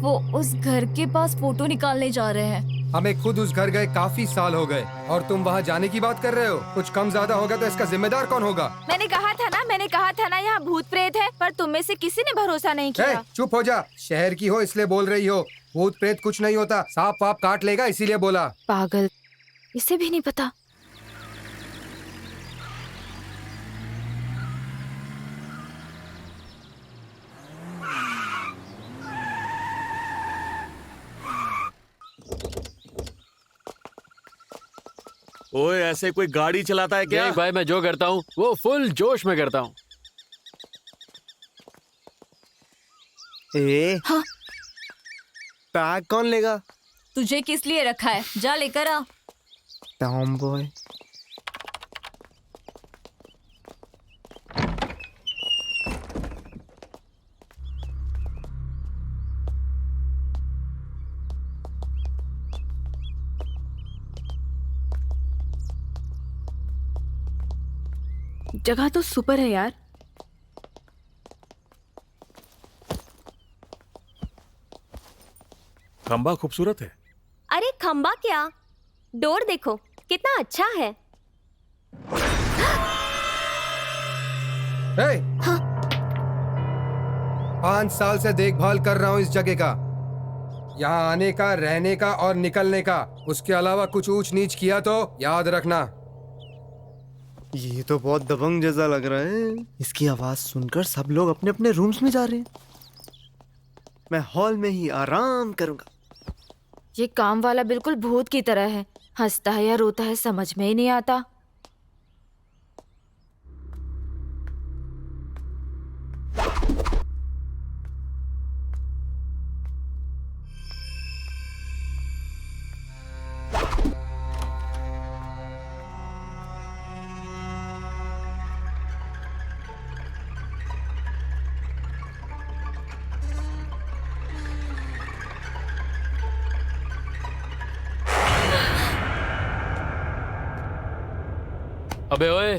वो उस घर के पास फोटो निकालने जा रहे हैं। हमें खुद उस घर गए काफी साल हो गए और तुम वहाँ जाने की बात कर रहे हो। कुछ कम ज्यादा होगा तो इसका जिम्मेदार कौन होगा? मैंने कहा था ना यहाँ भूत प्रेत है, पर तुम में से किसी ने भरोसा नहीं किया। चुप हो जा, शहर की हो इसलिए बोल रही हो। भूत प्रेत कुछ नहीं होता, सांप वाप काट लेगा इसीलिए बोला। पागल, इसे भी नहीं पता। ओए ऐसे कोई गाड़ी चलाता है क्या? देख भाई, मैं जो करता हूँ वो फुल जोश में करता हूँ। हाँ? बैग कौन लेगा? तुझे किस लिए रखा है? जा लेकर आ। Tom boy. जगह तो सुपर है यार। खंबा खूबसूरत है। अरे खंबा क्या, डोर देखो कितना अच्छा है। हे! 5 साल से देखभाल कर रहा हूँ इस जगह का, यहाँ आने का, रहने का और निकलने का। उसके अलावा कुछ ऊंच नीच किया तो याद रखना। ये तो बहुत दबंग जैसा लग रहा है। इसकी आवाज सुनकर सब लोग अपने अपने रूम्स में जा रहे हैं। मैं हॉल में ही आराम करूंगा। ये काम वाला बिल्कुल भूत की तरह है, हंसता है या रोता है समझ में ही नहीं आता। अबे ओए,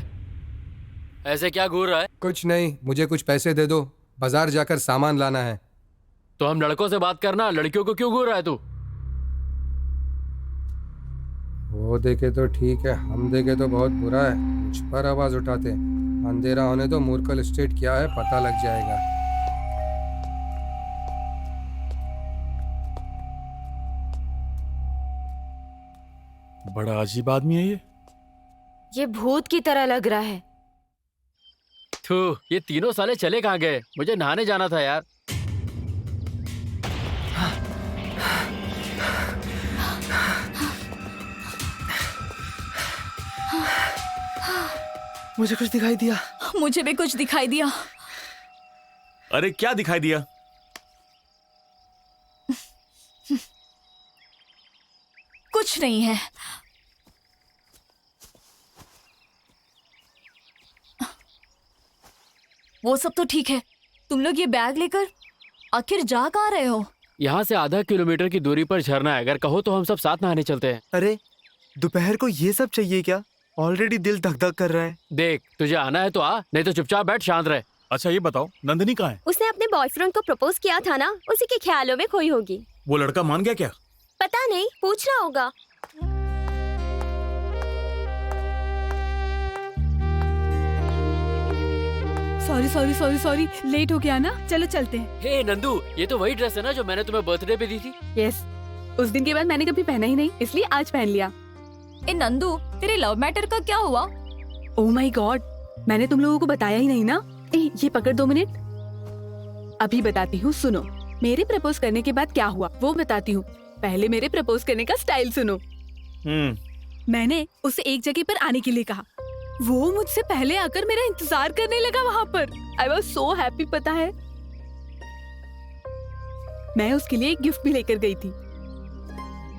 ऐसे क्या घूर रहा है? कुछ नहीं, मुझे कुछ पैसे दे दो, बाजार जाकर सामान लाना है। तो हम लड़कों से बात करना, लड़कियों को क्यों घूर रहा है तू? वो देखे तो ठीक है, हम देखे तो बहुत बुरा है। मुझ पर आवाज उठाते, अंधेरा होने दो, मूर्खल स्टेट क्या है पता लग जाएगा। बड़ा अजीब आदमी है ये भूत की तरह लग रहा है। थू, ये तीनों साले चले कहाँ गए? मुझे नहाने जाना था यार। मुझे कुछ दिखाई दिया। मुझे भी कुछ दिखाई दिया। अरे क्या दिखाई दिया? कुछ नहीं है। वो सब तो ठीक है, तुम लोग ये बैग लेकर आखिर जा कहाँ रहे हो? यहाँ से आधा किलोमीटर की दूरी पर झरना है, अगर कहो तो हम सब साथ नहाने चलते हैं। अरे दोपहर को ये सब चाहिए क्या? ऑलरेडी दिल धक धक कर रहा है। देख, तुझे आना है तो आ, नहीं तो चुपचाप बैठ, शांत रहे। अच्छा ये बताओ, नंदिनी कहाँ है? उसने अपने बॉयफ्रेंड को प्रपोज किया था ना, उसी के ख्यालों में खोई होगी। वो लड़का मान गया क्या? पता नहीं, पूछना होगा। सॉरी, लेट हो गया ना, चलो चलते हैं। हे नंदू, ये तो वही ड्रेस है ना जो मैंने तुम्हें बर्थडे पे दी थी? यस, उस दिन के बाद मैंने कभी पहना ही नहीं, इसलिए आज पहन लिया। ए नंदू, तेरे लव मैटर का क्या हुआ? ओह माय गॉड, मैंने तुम लोगों को बताया ही नहीं ना। ये पकड़ 2 मिनट, अभी बताती हूँ, सुनो। मेरे प्रपोज करने के बाद क्या हुआ वो बताती हूँ। पहले मेरे प्रपोज करने का स्टाइल सुनो। मैंने उसे एक जगह पर आने के लिए कहा, वो मुझसे पहले आकर मेरा इंतजार करने लगा वहाँ पर। आई वॉज सो हैप्पी, पता है। मैं उसके लिए एक गिफ्ट भी लेकर गई थी।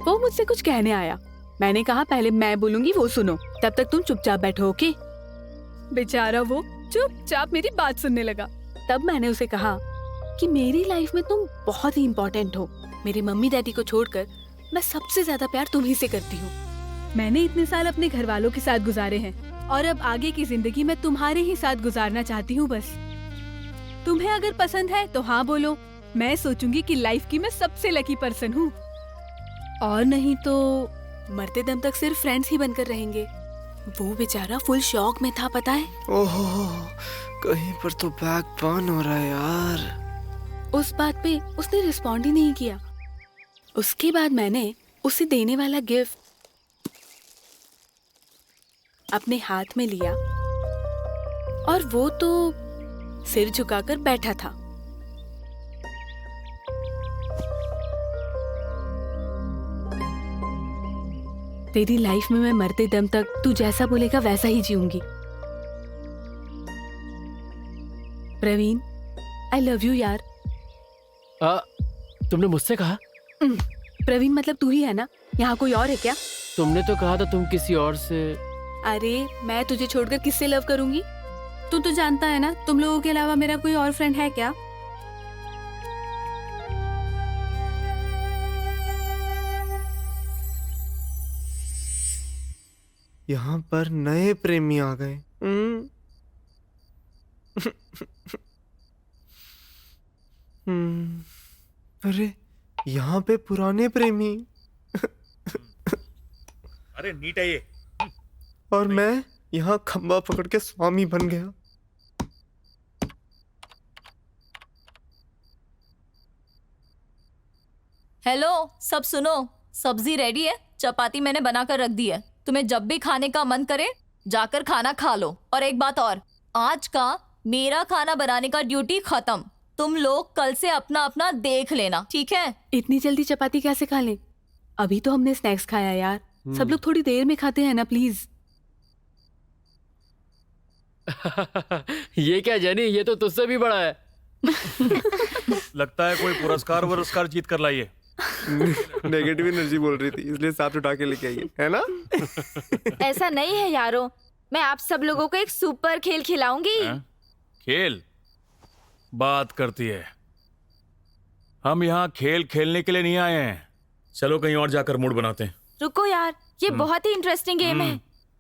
वो मुझसे कुछ कहने आया, मैंने कहा पहले मैं बोलूंगी, वो सुनो, तब तक तुम चुपचाप बैठो, ओके? बेचारा वो चुपचाप मेरी बात सुनने लगा। तब मैंने उसे कहा कि मेरी लाइफ में तुम बहुत ही इम्पोर्टेंट हो। मेरे मम्मी डैडी को छोड़कर मैं सबसे ज्यादा प्यार तुम्ही से करती हूँ। मैंने इतने साल अपने घर वालों के साथ गुजारे हैं और अब आगे की जिंदगी मैं तुम्हारे ही साथ गुजारना चाहती हूँ बस। तुम्हें अगर पसंद है तो हाँ बोलो, मैं सोचूंगी कि लाइफ की मैं सबसे लकी पर्सन हूँ, और नहीं तो मरते दम तक सिर्फ फ्रेंड्स ही बनकर रहेंगे। वो बेचारा फुल शॉक में था, पता है। ओहो, कहीं पर तो बैग बर्न हो रहा है यार। उस बात पे उसने रिस्पॉन्ड ही नहीं किया। उसके बाद मैंने उसे देने वाला गिफ्ट अपने हाथ में लिया और वो तो सिर झुकाकर बैठा था। तेरी लाइफ में मैं मरते दम तक तू जैसा बोलेगा वैसा ही जीऊंगी। प्रवीण, आई लव यू यार। तुमने मुझसे कहा? प्रवीण मतलब तू ही है ना? यहाँ कोई और है क्या? तुमने तो कहा था तुम किसी और से। अरे मैं तुझे छोड़कर किससे लव करूंगी? तू तो जानता है ना, तुम लोगों के अलावा मेरा कोई और फ्रेंड है क्या? यहाँ पर नए प्रेमी आ गए। अरे यहाँ पे पुराने प्रेमी। अरे नीट है ये। और मैं यहाँ खंबा पकड़ के स्वामी बन गया। हेलो, सब सुनो, सब्जी रेडी है, चपाती मैंने बनाकर रख दी है। तुम्हें जब भी खाने का मन करे जाकर खाना खा लो। और एक बात और, आज का मेरा खाना बनाने का ड्यूटी खत्म। तुम लोग कल से अपना अपना देख लेना, ठीक है? इतनी जल्दी चपाती कैसे खा लें? अभी तो हमने स्नैक्स खाया यार। सब लोग थोड़ी देर में खाते हैं ना, प्लीज। ये क्या जेनी, ये तो तुझसे भी बड़ा है। लगता है कोई पुरस्कार जीत कर लाई है। नेगेटिव एनर्जी बोल रही थी, इसलिए सांप उठा के लेके आई है ना? ऐसा नहीं है यारों, मैं आप सब लोगों को एक सुपर खेल खिलाऊंगी। खेल बात करती है। हम यहाँ खेल खेलने के लिए नहीं आए हैं। चलो कहीं और जाकर मूड बनाते हैं। रुको यार, ये बहुत ही इंटरेस्टिंग गेम है।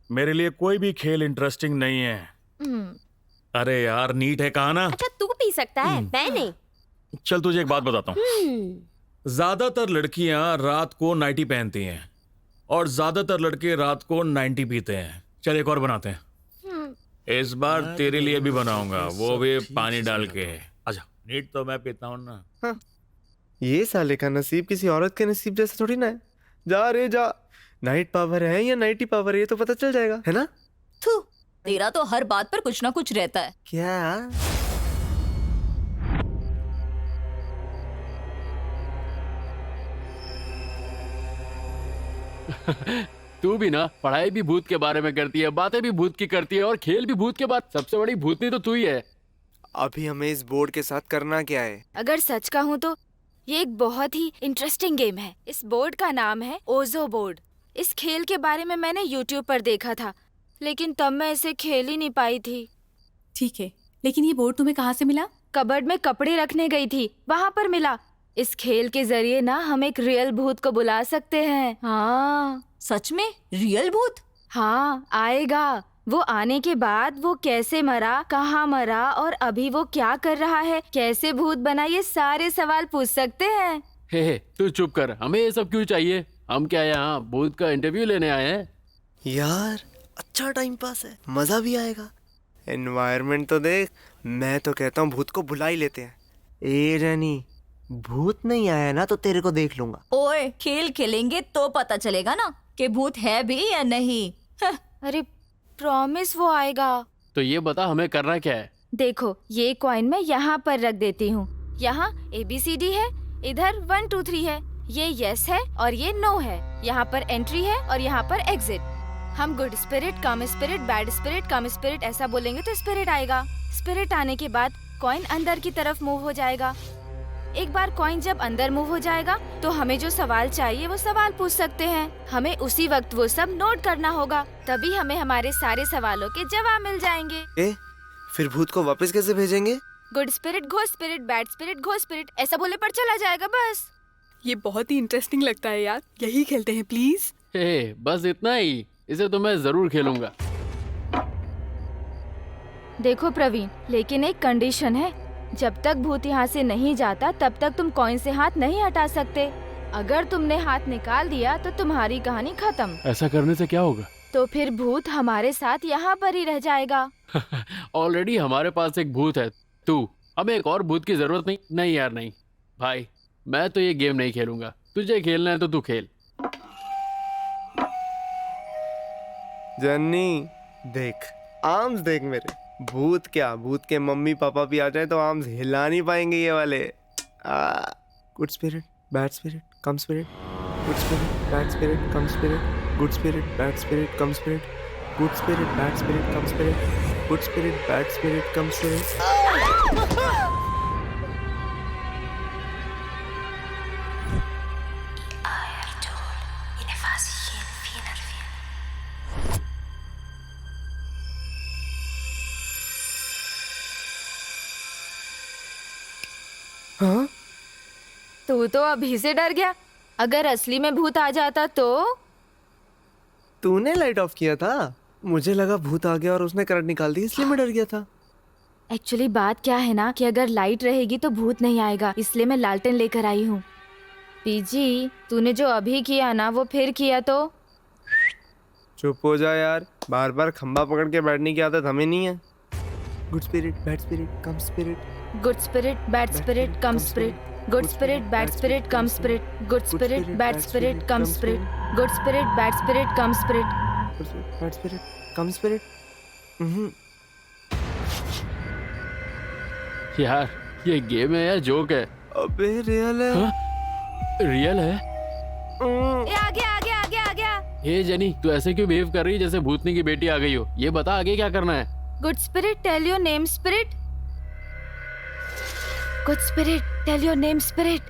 मेरे लिए कोई भी खेल इंटरेस्टिंग नहीं है। अरे यार नीट है कहा ना। अच्छा तू पी सकता है, मैं नहीं। चल तुझे एक बात बताता हूँ। ज्यादातर लड़कियां रात को नाइटी पहनती हैं और ज्यादातर लड़के रात को 90 पीते हैं। चल एक और बनाते हैं। इस बार तेरे लिए भी बनाऊंगा, वो भी पानी डाल के। अच्छा नीट तो मैं पीता हूँ ना। हाँ। ये साले का नसीब किसी औरत के नसीब जैसा थोड़ी ना है। जा रे जा, नाइट पावर है या नाइटी पावर है ये तो पता चल जाएगा, है ना? थू, तेरा तो हर बात पर कुछ ना कुछ रहता है। क्या? तू भी ना पढ़ाई भी भूत के बारे में करती है, बातें भी भूत की करती है और खेल भी भूत के बाद सबसे बड़ी भूतनी तो तू ही है। अभी हमें इस बोर्ड के साथ करना क्या है? अगर सच कहूँ तो ये एक बहुत ही इंटरेस्टिंग गेम है। इस बोर्ड का नाम है ओजो बोर्ड। इस खेल के बारे में मैंने YouTube पर देखा था, लेकिन तब मैं इसे खेल ही नहीं पाई थी। ठीक है, लेकिन ये बोर्ड तुम्हें कहाँ से मिला? कबर्ड में कपड़े रखने गई थी, वहाँ पर मिला। इस खेल के जरिए ना हम एक रियल भूत को बुला सकते हैं। हाँ सच में? रियल भूत? हाँ आएगा। वो आने के बाद वो कैसे मरा, कहाँ मरा और अभी वो क्या कर रहा है, कैसे भूत बना, ये सारे सवाल पूछ सकते हैं। हे तू चुप कर, हमें ये सब क्यों चाहिए? हम क्या यहाँ भूत का इंटरव्यू लेने आए हैं? यार अच्छा टाइम पास है, मजा भी आएगा। एनवायरनमेंट तो देख। मैं तो कहता हूँ भूत को बुला ही लेते हैं। ए रानी, भूत नहीं आया ना तो तेरे को देख लूंगा। ओए, खेल खेलेंगे तो पता चलेगा ना कि भूत है भी या नहीं। अरे प्रॉमिस वो आएगा। तो ये बता हमें करना क्या है? देखो ये कॉइन मैं यहाँ पर रख देती हूँ। यहाँ ABCD है, इधर 1 2 3 है, ये यस है और ये नो है। यहाँ पर एंट्री है और यहाँ पर एग्जिट। हम good spirit, come spirit, bad spirit, come spirit ऐसा बोलेंगे तो स्पिरिट आएगा। स्पिरिट आने के बाद कॉइन अंदर की तरफ मूव हो जाएगा। एक बार कॉइन जब अंदर मूव हो जाएगा तो हमें जो सवाल चाहिए वो सवाल पूछ सकते हैं। हमें उसी वक्त वो सब नोट करना होगा, तभी हमें हमारे सारे सवालों के जवाब मिल जाएंगे। फिर भूत को वापस कैसे भेजेंगे? गुड स्पिरिट घो स्पिरिट, बैड स्पिरिट घो स्पिरिट ऐसा बोले पर चला जाएगा बस। ये बहुत ही इंटरेस्टिंग लगता है यार, यही खेलते हैं प्लीज। हे बस इतना ही, इसे तो मैं जरूर खेलूंगा। देखो प्रवीण, लेकिन एक कंडीशन है, जब तक भूत यहाँ से नहीं जाता तब तक तुम कॉइन से हाथ नहीं हटा सकते। अगर तुमने हाथ निकाल दिया तो तुम्हारी कहानी खत्म। ऐसा करने से क्या होगा? तो फिर भूत हमारे साथ यहाँ पर ही रह जाएगा। ऑलरेडी हमारे पास एक भूत है, तू। हमें एक और भूत की जरूरत नहीं। नहीं यार नहीं भाई, मैं तो ये गेम नहीं खेलूंगा। तुझे खेलना है तो तू खेल। जन्नी देख, आर्म्स देख मेरे। भूत क्या, भूत के मम्मी पापा भी आ जाए तो आर्म्स हिला नहीं पाएंगे ये वाले। Good spirit, bad spirit, come spirit. Good spirit, bad spirit, come spirit. Good spirit, bad spirit, come spirit. Good spirit, bad spirit, come spirit. Good spirit, bad spirit, come spirit. हाँ? तू तो अभी से डर गया। अगर असली में भूत आ जाता तो? तूने लाइट ऑफ किया था। मुझे लगा भूत आ गया और उसने करंट निकाल दी, इसलिए मैं डर गया था। एक्चुअली बात क्या है ना कि अगर लाइट रहेगी तो भूत नहीं आएगा, इसलिए मैं लालटेन लेकर आई हूँ। पीजी, तूने जो अभी किया ना वो फिर किया तो? चुप हो जा यार, बार बार खंबा पकड़ के बैठने की आदत हमें नहीं है। Good spirit, bad spirit, come spirit. Good spirit, bad spirit, come spirit. Good spirit, bad spirit, come spirit. Good spirit, bad spirit, come spirit. Good spirit, bad spirit, come spirit. Bad spirit, come spirit. यार ये game है या joke है? अबे real है। हाँ? Real है? ए, आ गया, आ गया, आ गया, आ गया। हे जेनी, तू ऐसे क्यों बिहेव कर रही है जैसे भूतनी की बेटी आ गई हो? ये बता आगे क्या करना है? Good spirit, tell your name spirit. Good spirit, tell your name spirit.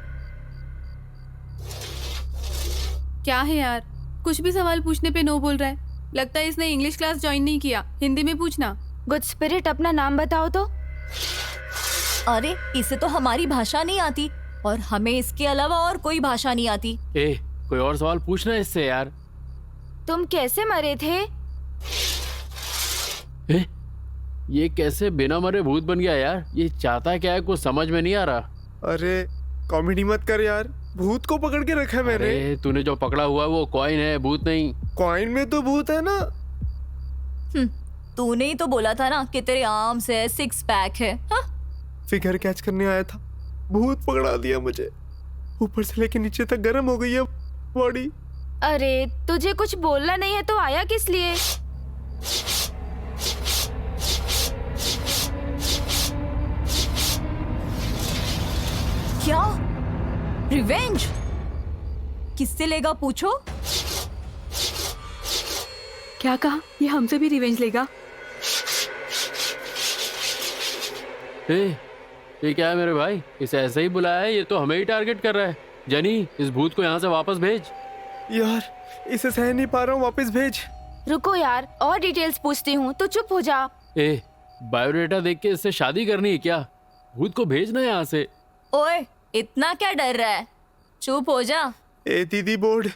क्या है यार, कुछ भी सवाल पूछने पे नो बोल रहा है। लगता है इसने इंग्लिश क्लास ज्वाइन नहीं किया। हिंदी में पूछना। गुड स्पिरिट, अपना नाम बताओ तो। अरे इसे तो हमारी भाषा नहीं आती और हमें इसके अलावा और कोई भाषा नहीं आती। ए, कोई और सवाल पूछना है इससे यार। तुम कैसे मरे थे? ए, ये कैसे बिना मरे भूत बन गया यार? ये चाहता क्या है, कुछ समझ में नहीं आ रहा। अरे कॉमेडी मत कर यार, भूत को पकड़ के रखा है मैंने। अरे तूने जो पकड़ा हुआ है वो कॉइन है, भूत नहीं। कॉइन में तो भूत है ना। तूने ही तो बोला था ना कि तेरे आर्म्स है, सिक्स पैक है। हाँ? फिगर कैच करने आया था, भूत पकड़ा दिया मुझे। ऊपर से लेके नीचे तक गर्म हो गई है बॉडी। अरे तुझे कुछ बोलना नहीं है तो आया किस लिए? क्या रिवेंज? किससे लेगा पूछो? क्या कहा? ये हमसे भी रिवेंज लेगा? ये क्या है मेरे भाई? इसे ऐसे ही बुलाया है, ये तो हमें ही टारगेट कर रहा है। जनी, इस भूत को यहाँ से वापस भेज। यार इसे सह नहीं पा रहा हूँ, वापस भेज। रुको यार, और डिटेल्स पूछती हूँ, तो चुप हो जा। बायोडेटा देख के इससे शादी करनी है क्या? भूत को भेजना है यहाँ से। ओए, इतना क्या डर रहा है? चुप हो जा। ए दीदी बोर्ड,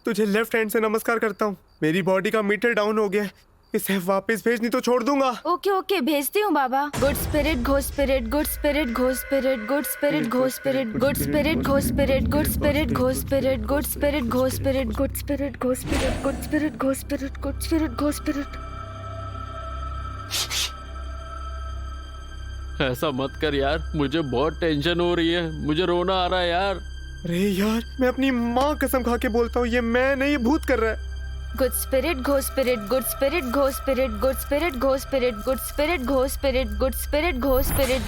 तुझे लेफ्ट हैंड से नमस्कार करता हूँ। मेरी बॉडी का मीटर डाउन हो गया, इसे वापस भेज नहीं तो छोड़ दूंगा। ओके ओके, भेजती हूँ बाबा। गुड स्पिरिट, घो स्पिरिट, गुड स्पिरिट, घो स्पिरिट, गुड स्पिरिट, घो स्पिरिट, गुड स्पिरिट, घो स्पिरिट, गुड स्पिरिट, घो स्पिरिट, गुड स्पिरिट, घो स्पिरिट, गुड स्पिरिट, घो स्पिरिट, गुड स्पिरिट, घो स्पिरिट, गुड स्पिरिट, घो स्पिरिट। ऐसा मत कर यार, मुझे बहुत टेंशन हो रही है, मुझे रोना आ रहा है यार। अरे यार, मैं अपनी माँ कसम खा के बोलता हूँ, ये मैं नहीं, भूत कर रहा है। गुड स्पिरिट, घो स्पिरिट, गुड स्पिरिट, घो स्पिरिट, गुड स्पिरिट, घो स्पिरिट, गुड स्पिरिट, घो स्पिरिट, गुड स्पिरिट, घो स्पिरिट।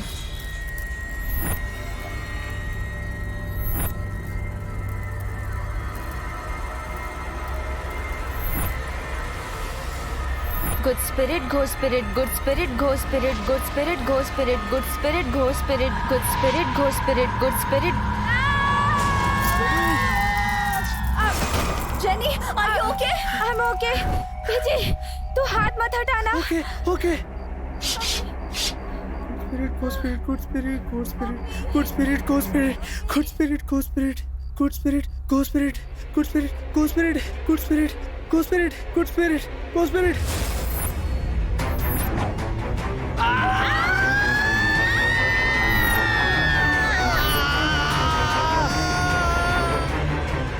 गुड स्पिरिट, घो स्पिरिट, गुड स्पिरिट, घो स्पिरिट, गुड स्पिरिट, घो स्पिरिट, गुड स्पिरिट, घो स्पिरिट, गुड स्पिरिट, घो spirit, good spirit. Jenny, are you okay? I'm okay. PG, तू हाथ मत हटाना। Okay okay. स्पिरिट, गो स्पिरिट, गुड स्पिरिट, गो spirit, good spirit, गो spirit, good spirit, गो spirit, good spirit, गो spirit, good spirit, गो spirit, good spirit, गो spirit, good spirit, गो spirit.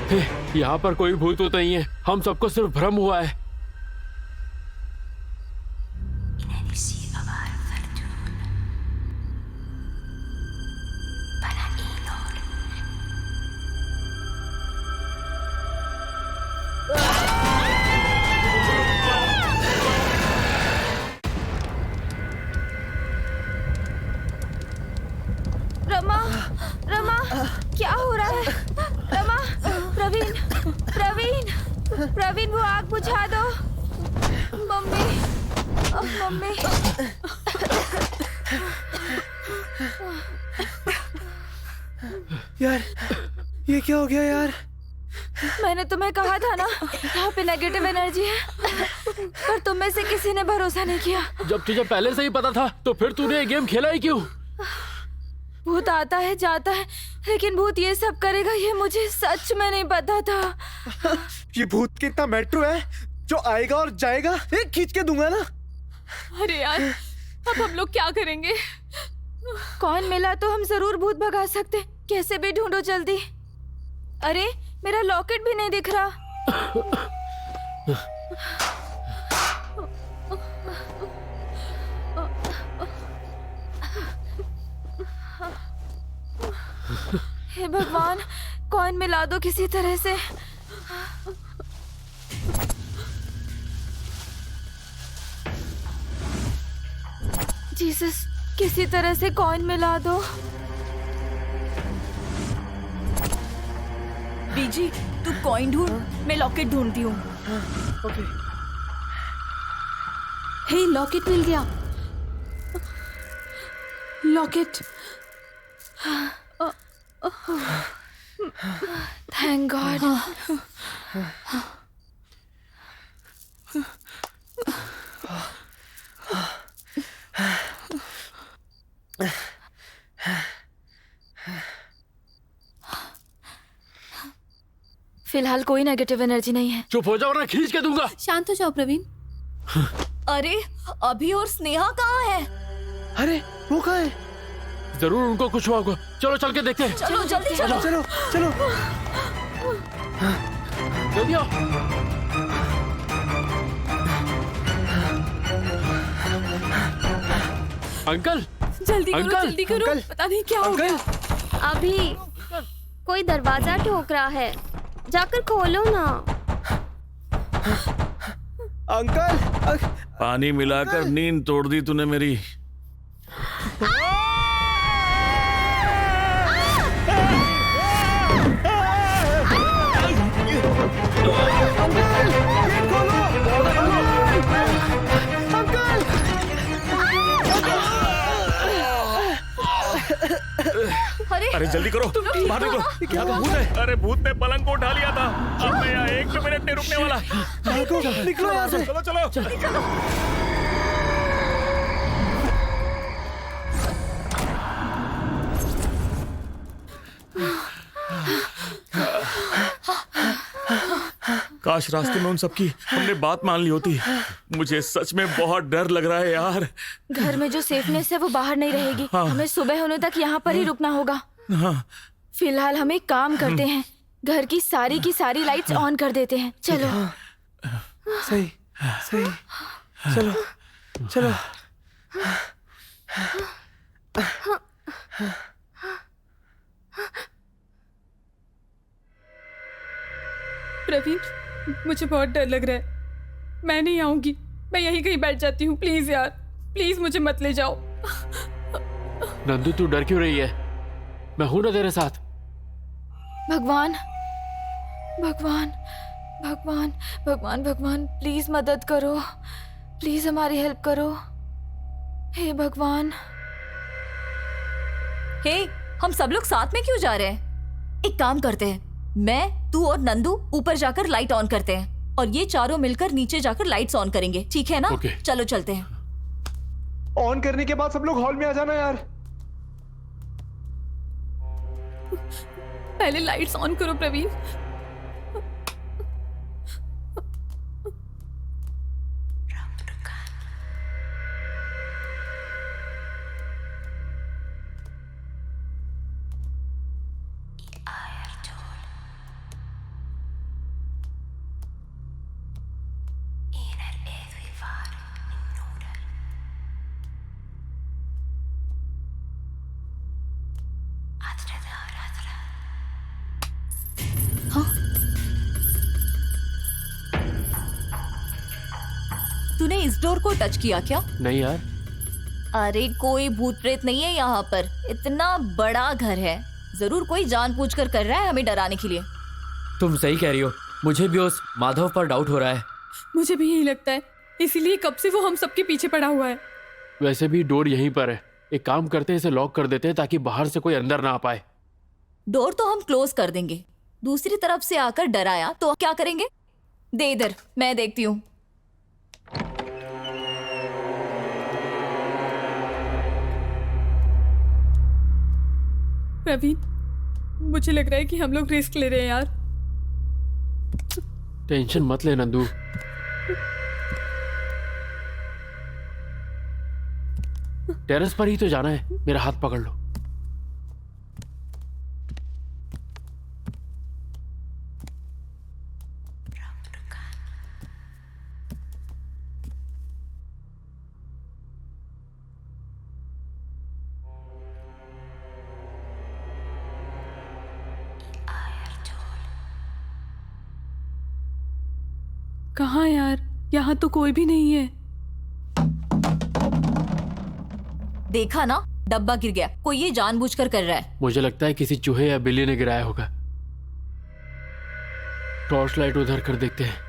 यहाँ पर कोई भूत तो नहीं है, हम सबको सिर्फ भ्रम हुआ है। रमा, रमा, क्या हो रहा है? रमा, प्रवीण, प्रवीण, प्रवीण, वो आग बुझा दो। Mummy, mummy. यार, ये क्या हो गया यार? मैंने तुम्हें कहा था ना, यहाँ पे नेगेटिव एनर्जी है, पर तुम में से किसी ने भरोसा नहीं किया। जब तुझे पहले से ही पता था, तो फिर तूने ये गेम खेला ही क्यों? भूत आता है जाता है, लेकिन भूत ये सब करेगा ये मुझे सच में नहीं पता था। ये भूत कितना मेट्रो है जो आएगा और जाएगा, एक खींच के दूंगा ना। अरे यार, अब हम लोग क्या करेंगे? कौन मिला तो हम जरूर भूत भगा सकते, कैसे भी ढूंढो जल्दी। अरे मेरा लॉकेट भी नहीं दिख रहा। हे भगवान, कॉइन मिला दो किसी तरह से। जीसस, किसी तरह से कॉइन मिला दो। बीजी, तू कॉइन ढूंढ, मैं लॉकेट ढूंढती हूँ। ओके। हे, लॉकेट मिल गया। लॉकेट। Thank God. फिलहाल कोई नेगेटिव एनर्जी नहीं है। चुप हो जाओ वरना खींच के दूंगा। शांत हो जाओ प्रवीण। अरे अभी और स्नेहा कहाँ है? अरे वो कहाँ है? जरूर उनको कुछ हुआ होगा। चलो चल के देखते हैं। चलो जल्दी चलो। चलो चलो। जल्दी आओ। अंकल, जल्दी करो, अंकल, जल्दी करो। अंकल, पता नहीं क्या हो अंकल। गया। अभी कोई दरवाजा ठोक रहा है, जाकर खोलो ना। अंकल, पानी मिलाकर नींद तोड़ दी तूने मेरी। अरे जल्दी करो, बाहर निकलो। क्या भूत है? अरे भूत ने पलंग को उठा लिया था। अब मैं यहाँ एक मिनट नहीं रुकने वाला। निकलो यहाँ से। चलो चलो। काश रास्ते में उन सबकी हमने बात मान ली होती। मुझे सच में बहुत डर लग रहा है यार। घर में जो सेफनेस है वो बाहर नहीं रहेगी। हाँ। हमें सुबह होने तक यहाँ पर ही रुकना होगा। हाँ। फिलहाल हम एक काम करते हैं, घर की सारी लाइट्स ऑन कर देते हैं। चलो। सही सही। चलो चलो। प्रवीण, मुझे बहुत डर लग रहा है। मैं नहीं आऊंगी, मैं यहीं कहीं बैठ जाती हूँ। प्लीज यार, प्लीज मुझे मत ले जाओ। नंदू तू डर क्यों रही है? मैं हूं ना तेरे साथ। भगवान भगवान भगवान भगवान भगवान, प्लीज मदद करो, प्लीज हमारी हेल्प करो। हे भगवान। हे, हम सब लोग साथ में क्यों जा रहे हैं? एक काम करते हैं, मैं, तू और नंदू ऊपर जाकर लाइट ऑन करते हैं और ये चारों मिलकर नीचे जाकर लाइट्स ऑन करेंगे, ठीक है ना? ओके। चलो चलते हैं। ऑन करने के बाद सब लोग हॉल में आ जाना यार। पहले लाइट्स ऑन करो प्रवीण। तूने इस डोर को टच किया क्या? नहीं यार, अरे कोई भूत प्रेत नहीं है यहाँ पर, इतना बड़ा घर है, जरूर कोई जानबूझकर कर रहा है हमें डराने के लिए। तुम सही कह रही हो, मुझे भी उस माधव पर डाउट हो रहा है। मुझे भी यही लगता है, इसीलिए कब से वो हम सबके पीछे पड़ा हुआ है। वैसे भी डोर यहीं पर है, एक काम करते हैं, इसे लॉक कर देते हैं ताकि बाहर से कोई अंदर ना आ पाए। डोर तो हम क्लोज कर देंगे, दूसरी तरफ से आकर डराया तो क्या करेंगे? दे इधर, मैं देखती हूँ। प्रवीण, मुझे लग रहा है कि हम लोग रिस्क ले रहे हैं यार। टेंशन मत ले नंदू, टेरेस पर ही तो जाना है, मेरा हाथ पकड़ लो। कहाँ यार, यहाँ तो कोई भी नहीं है। देखा ना, डब्बा गिर गया, कोई ये जानबूझकर कर रहा है। मुझे लगता है किसी चूहे या बिल्ली ने गिराया होगा। टॉर्च लाइट उधर कर देखते हैं।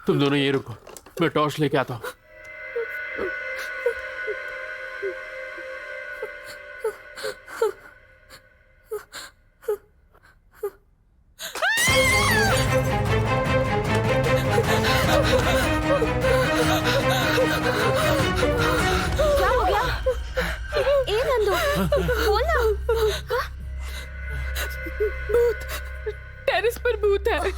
तुम दोनों ये रुको, मैं टॉर्च लेके आता हूँ। क्या हो गया? ए नंदू, बोल ना। भूत, टेरेस पर भूत है।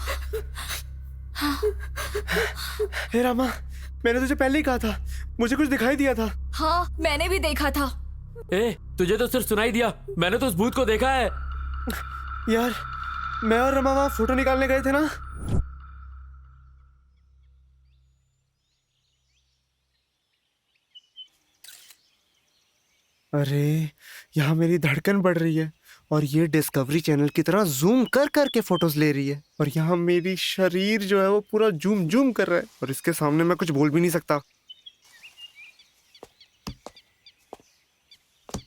हे रामा, मैंने तुझे पहले ही कहा था, मुझे कुछ दिखाई दिया था। हाँ, मैंने भी देखा था। ए, तुझे तो सिर्फ सुनाई दिया, मैंने तो उस भूत को देखा है। यार, मैं और रमा वहां फोटो निकालने गए थे ना। अरे, यहाँ मेरी धड़कन बढ़ रही है और ये डिस्कवरी चैनल की तरह जूम कर कर के फोटोज ले रही है, और यहाँ मेरी शरीर जो है वो पूरा जूम जूम कर रहा है, और इसके सामने मैं कुछ बोल भी नहीं सकता।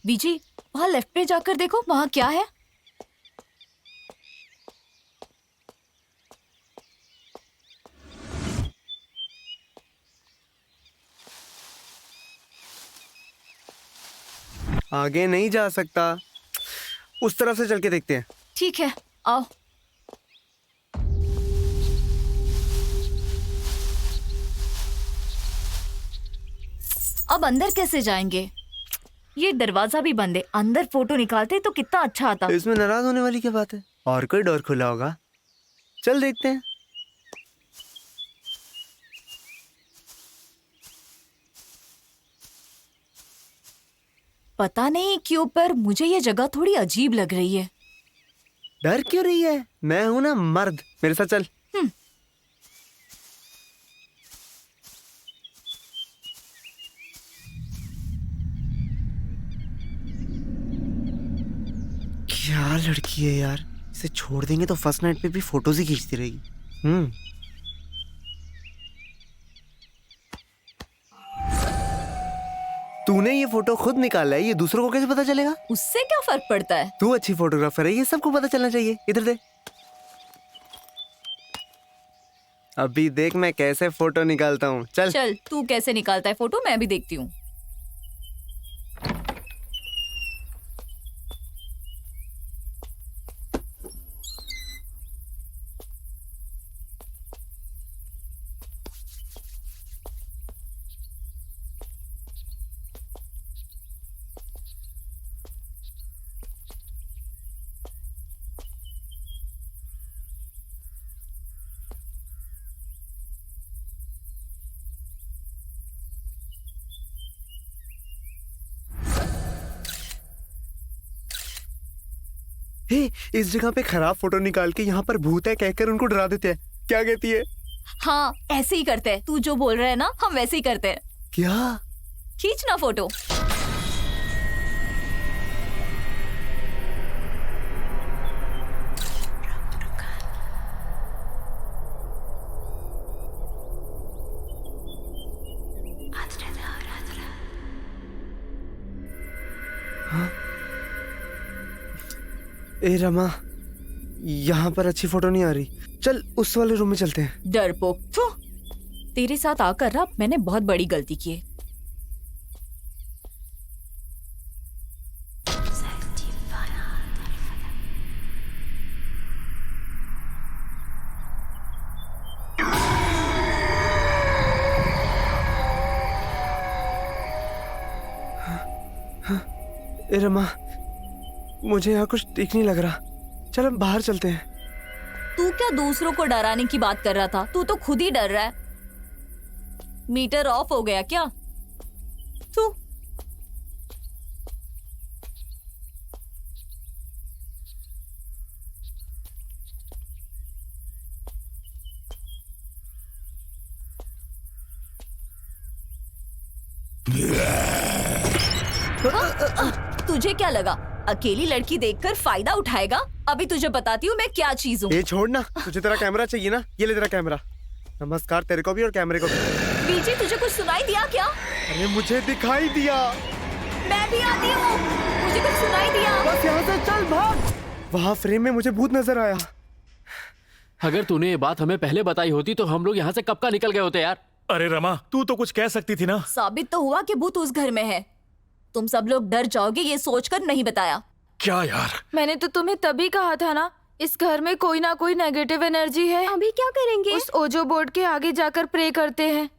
बीजी, वहाँ लेफ्ट पे जाकर देखो, वहाँ क्या है? आगे नहीं जा सकता, उस तरफ से चल के देखते हैं। ठीक है, आओ। अब अंदर कैसे जाएंगे? ये दरवाजा भी बंद है, अंदर फोटो निकालते तो कितना अच्छा आता। इसमें नाराज होने वाली क्या बात है? और कोई डोर खुला होगा, चल देखते हैं। पता नहीं क्यों, पर मुझे ये जगह थोड़ी अजीब लग रही है। डर क्यों रही है? मैं हूं ना मर्द, मेरे साथ चल। क्या लड़की है यार, इसे छोड़ देंगे तो फर्स्ट नाइट पे भी फोटोज ही खींचती रहेगी। तूने ये फोटो खुद निकाला है, ये दूसरों को कैसे पता चलेगा? उससे क्या फर्क पड़ता है? तू अच्छी फोटोग्राफर है, ये सबको पता चलना चाहिए। इधर देख, अभी देख मैं कैसे फोटो निकालता हूँ। चल चल, तू कैसे निकालता है फोटो, मैं भी देखती हूँ। हे, इस जगह पे खराब फोटो निकाल के यहाँ पर भूत है कहकर उनको डरा देते हैं। क्या कहती है? हाँ ऐसे ही करते हैं, तू जो बोल रहा है ना हम वैसे ही करते हैं। क्या? खींचना फोटो। ए रमा, यहाँ पर अच्छी फोटो नहीं आ रही, चल उस वाले रूम में चलते हैं। डरपोक, थू। तेरे साथ आकर ना मैंने बहुत बड़ी गलती की है। ए रमा, मुझे यहाँ कुछ ठीक नहीं लग रहा, चल हम बाहर चलते हैं। तू क्या दूसरों को डराने की बात कर रहा था? तू तो खुद ही डर रहा है। मीटर ऑफ हो गया क्या? तू तुझे क्या लगा अकेली लड़की देखकर फायदा उठाएगा? अभी तुझे बताती हूँ मैं क्या चीज हूँ। ये छोड़ ना, तुझे तेरा कैमरा चाहिए ना, ये ले तेरा कैमरा। नमस्कार तेरे को भी और कैमरे को भी। बीजी तुझे कुछ सुनाई दिया क्या? अरे मुझे दिखाई दिया। मैं भी आती हूँ, मुझे कुछ सुनाई दिया। बस यहाँ से चल भाग। वहाँ फ्रेम में मुझे भूत नजर आया। अगर तूने ये बात हमें पहले बताई होती तो हम लोग यहाँ से कब का निकल गए होते यार। अरे रमा, तू तो कुछ कह सकती थी ना। साबित तो हुआ कि भूत उस घर में है। तुम सब लोग डर जाओगे ये सोचकर नहीं बताया। क्या यार? मैंने तो तुम्हें तभी कहा था ना, इस घर में कोई ना कोई नेगेटिव एनर्जी है। अभी क्या करेंगे? उस ओजो बोर्ड के आगे जाकर प्रे करते हैं।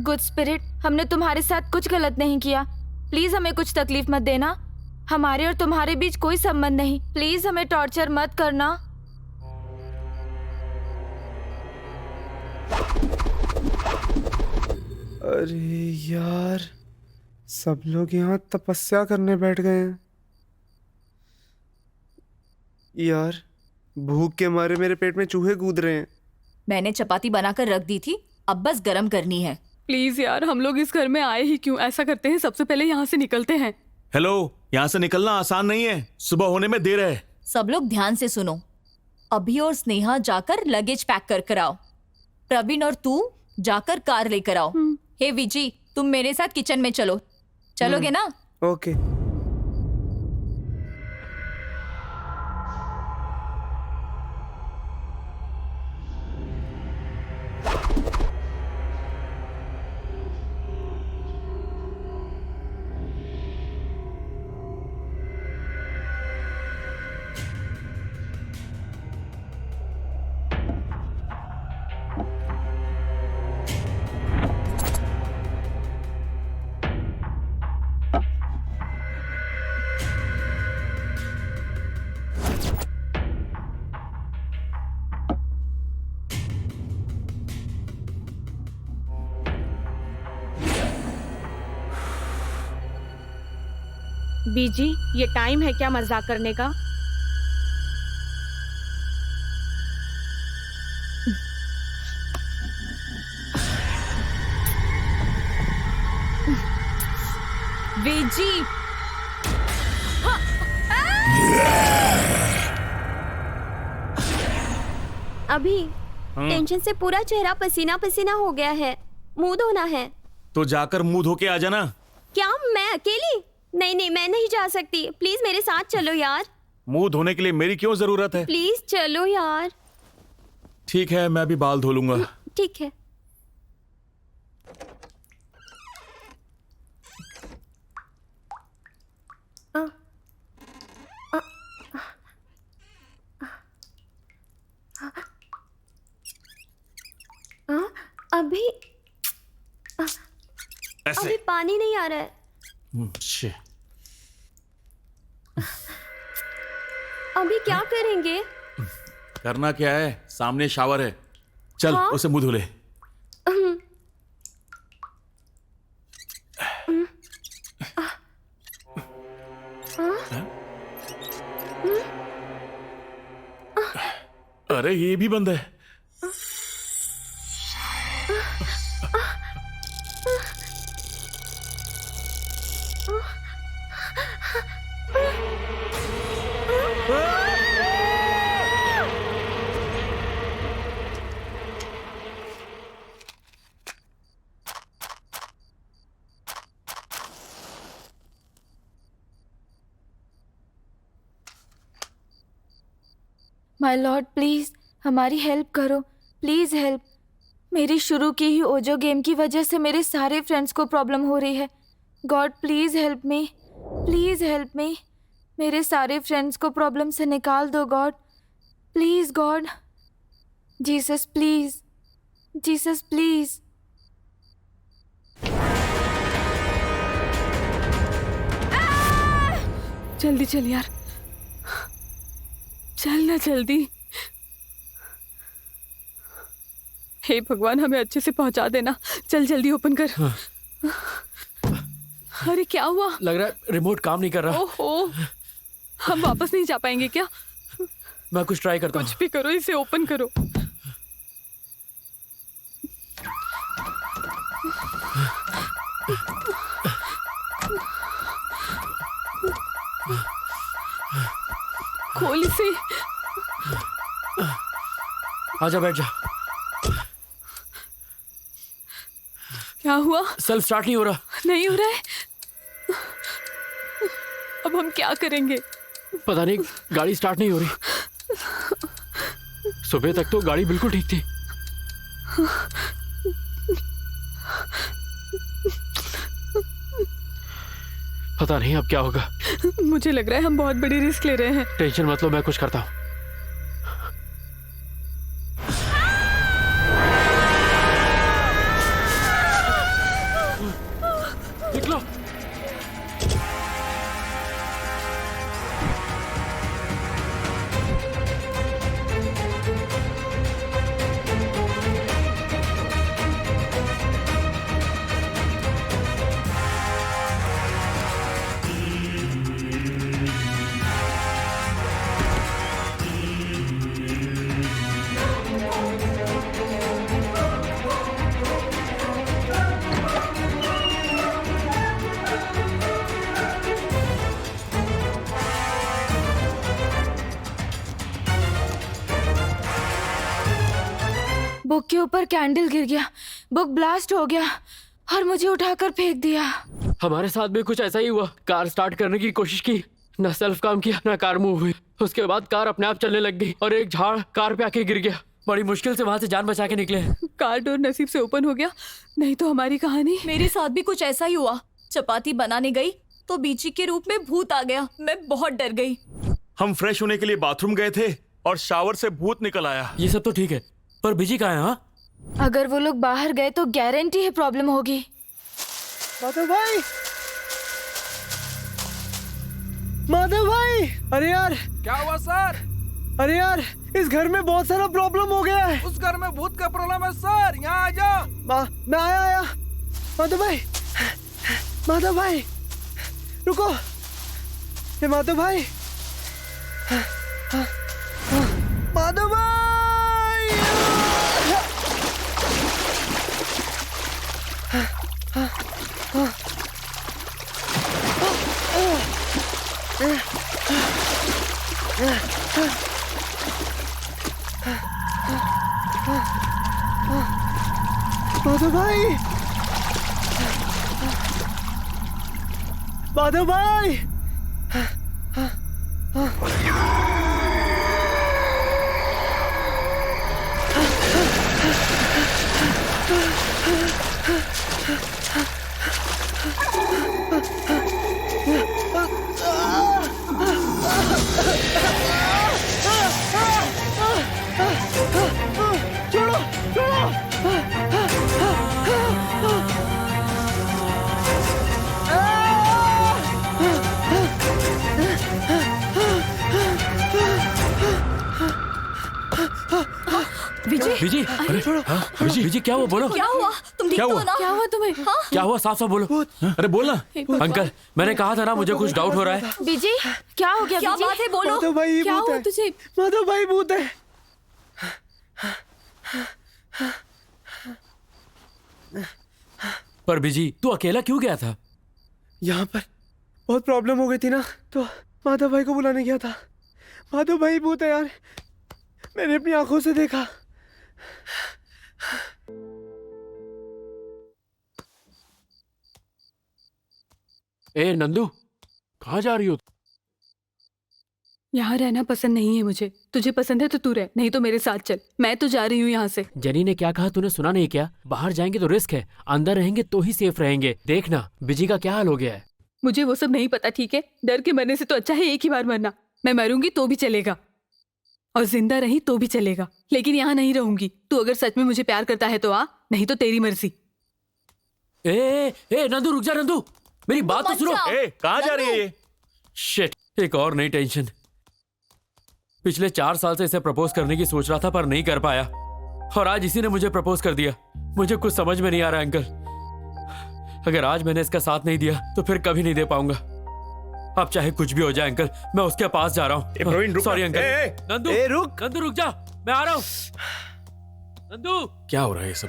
गुड स्पिरिट, हमने तुम्हारे साथ कुछ गलत नहीं किया। प्लीज हमें कुछ तकलीफ मत देना। हमारे और तुम्हारे बीच कोई संबंध नहीं। प्लीज हमें टॉर्चर मत करना। अरे यार, सब लोग यहाँ तपस्या करने बैठ गए हैं। यार, भूख के मारे मेरे पेट में चूहे कूद रहे हैं। मैंने चपाती बनाकर रख दी थी, अब बस गरम करनी है। प्लीज यार, हम लोग इस घर में आए ही क्यों? ऐसा करते हैं, सबसे पहले यहाँ से निकलते हैं। हेलो, यहाँ से निकलना आसान नहीं है, सुबह होने में देर है। सब लोग ध्यान से सुनो। अभी और स्नेहा जाकर लगेज पैक कर कर आओ। प्रवीण और तू जाकर कार लेकर आओ। हे विजी, तुम मेरे साथ किचन में चलो। चलोगे ना? ओके। बीजी, ये टाइम है क्या मजाक करने का? विजी, अभी टेंशन से पूरा चेहरा पसीना पसीना हो गया है। मुंह धोना है। तो जाकर मुंह धो के आ जाना। क्या मैं अकेली? नहीं नहीं, मैं नहीं जा सकती। प्लीज मेरे साथ चलो यार। मुंह धोने के लिए मेरी क्यों जरूरत है? प्लीज चलो यार। ठीक है, मैं भी बाल धो लूंगा। ठीक है। पैसे। अभी पानी नहीं आ रहा है। shit। अभी क्या करेंगे? करना क्या है, सामने शावर है, चल हाँ? उसे मुंह धो ले। अरे ये भी बंद है। माय लॉर्ड प्लीज हमारी हेल्प करो, प्लीज हेल्प। मेरी शुरू की ही ओजो गेम की वजह से मेरे सारे फ्रेंड्स को प्रॉब्लम हो रही है। God please help me, please help me. मेरे सारे फ्रेंड्स को प्रॉब्लम से निकाल दो God, please God. Jesus please, Jesus please. जल्दी चल यार, चल ना जल्दी। हे भगवान हमें अच्छे से पहुंचा देना, चल जल्दी ओपन कर। अरे क्या हुआ? लग रहा है रिमोट काम नहीं कर रहा। ओहो, हम वापस नहीं जा पाएंगे क्या? मैं कुछ ट्राई करता हूँ। कुछ भी करो, इसे ओपन करो। खोल इसे। आजा बैठ जा। क्या हुआ? सेल्फ स्टार्ट नहीं हो रहा। नहीं हो रहा है? अब हम क्या करेंगे? पता नहीं, गाड़ी स्टार्ट नहीं हो रही। सुबह तक तो गाड़ी बिल्कुल ठीक थी। पता नहीं अब क्या होगा। मुझे लग रहा है हम बहुत बड़ी रिस्क ले रहे हैं। टेंशन मत लो, मैं कुछ करता हूँ। निकलो। बुक के ऊपर कैंडल गिर गया, बुक ब्लास्ट हो गया और मुझे उठाकर फेंक दिया। हमारे साथ भी कुछ ऐसा ही हुआ। कार स्टार्ट करने की कोशिश की, ना सेल्फ काम किया ना कार मूव हुई। उसके बाद कार अपने आप चलने लग गई और एक झाड़ कार पे आके गिर गया। बड़ी मुश्किल से वहां से जान बचा के निकले। कार डोर नसीब से ओपन हो गया, नहीं तो हमारी कहानी। मेरे साथ भी कुछ ऐसा ही हुआ। चपाती बनाने गई तो बीची के रूप में भूत आ गया। मैं बहुत डर गई। हम फ्रेश होने के लिए बाथरूम गए थे और शावर से भूत निकल आया। ये सब तो ठीक है, पर बिजी कहाँ है? हाँ, अगर वो लोग बाहर गए तो गारंटी है प्रॉब्लम होगी। माधव भाई, माधव भाई, अरे यार क्या हुआ सर? अरे यार इस घर में बहुत सारा प्रॉब्लम हो गया है। उस घर में भूत का प्रॉब्लम है सर, यहाँ आ जाओ। मैं आया। माधव भाई, माधव भाई रुको। ये माधव भाई, माधव भाई। माधव भाई, माधव भाई, छोड़ो, छोड़ो। बीजी, अरे बीजी क्या हुआ, बोलो क्या हुआ? तुम ठीक क्या तो हुआ? हो ना? क्या हुआ तुम्हें? हाँ? क्या हुआ, साफ साफ बोलो। अरे बोल ना। अंकल, मैंने कहा था ना मुझे कुछ डाउट हो रहा है। बीजी क्या हो गया? क्या बीजी? बात है, बोलो। माधव भाई ही क्या भूत हुआ है। तुझे? माधव भाई भूत है। पर बीजी, तू अकेला क्यों गया था? यहाँ पर बहुत प्रॉब्लम हो गई थी ना, तो माधव भाई को बुलाने गया था। माधव भाई भूत है यार, मैंने अपनी आंखों से देखा। ए नंदू, कहाँ जा रही हो? यहाँ रहना पसंद नहीं है मुझे। तुझे पसंद है तो तू रह, नहीं तो मेरे साथ चल। मैं तो जा रही हूँ यहाँ से। जेनी ने क्या कहा तूने सुना नहीं क्या? बाहर जाएंगे तो रिस्क है, अंदर रहेंगे तो ही सेफ रहेंगे। देखना बीजी का क्या हाल हो गया है। मुझे वो सब नहीं पता, ठीक है? डर के मरने से तो अच्छा है एक ही बार मरना। मैं मरूंगी तो भी चलेगा और जिंदा रही तो भी चलेगा, लेकिन यहाँ नहीं रहूंगी। तू अगर सच में मुझे प्यार करता है तो आ, नहीं तो तेरी मर्जी। ए नंदू, रुक जा नंदू, मेरी बात तो मत सुनो। जाओ। ए कहाँ जा रही है ये? शिट, एक और नई टेंशन। पिछले 4 साल से इसे प्रपोज करने की सोच रहा था पर नहीं कर पाया, और आज इसी ने मुझे प्रपोज कर दिया। मुझे कुछ समझ में नहीं आ रहा अंकल। अगर आज मैंने इसका साथ नहीं दिया तो फिर कभी नहीं दे पाऊंगा। अब चाहे कुछ भी हो जाए अंकल, मैं उसके पास जा रहा ए, प्रवीण, हूँ। रुक सॉरी ना। अंकल। ए, ए, नंदू, ए, रुक। नंदू रुक जा, मैं आ रहा हूँ। नंदू, क्या हो रहा है ये सब?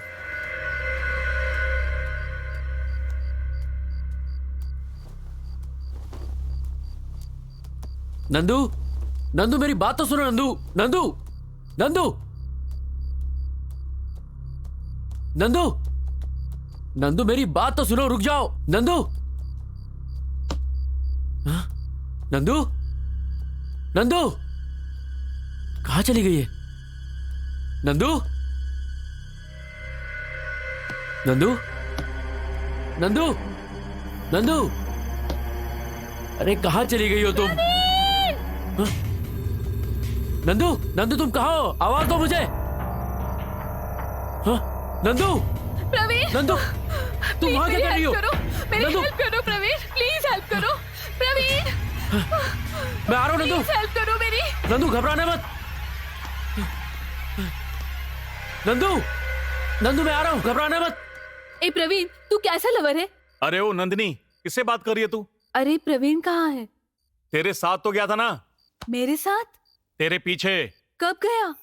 नंदू, नंदू मेरी बात तो सुनो। नंदू, नंदू, नंदू, नंदू, नंदू मेरी बात तो सुनो, रुक जाओ। नंदू, हाँ? नंदू, नंदू, कहाँ चली गई है? नंदू, नंदू, नंदू, नंदू, अरे कहाँ चली गई हो तुम? हाँ? नंदू, नंदू तुम कहाँ हो? आवाज दो मुझे। हाँ? नंदू, प्रवीण, नंदू, तुम वहां क्या कर रही हो? मेरी नंदू, हेल्प करो प्रवीण, प्लीज हेल्प करो प्रवीण, मैं आ रहा हूँ नंदू। प्लीज हेल्प करो मेरी। नंदू घबराने मत। नंदू, नंदू मैं आ रहा हूँ, घबराने मत। ए प्रवीण, तू कैसा लवर है? अरे ओ नंदिनी, किससे बात कर रही है तू? अरे प्रवीण कहाँ है? तेरे साथ तो गया था ना? मेरे साथ? तेरे पीछे। कब गया?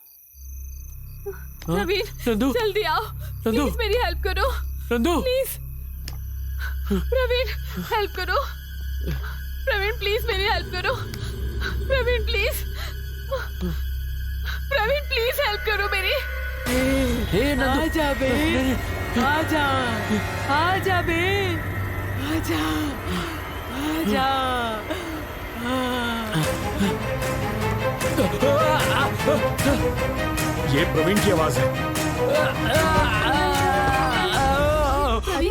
प्रवीण, नंदू, जल्दी आओ, नंदू, प्लीज मेरी हेल्प करो, नंदू, प्लीज। प्रवीण हेल्प करो, प्रवीण प्लीज मेरी हेल्प करो, Praveen please, Praveen please help करो मेरी। हे नंदू, आजा बे, आजा, आजा बे, आजा, आजा। ये प्रवीण की आवाज है।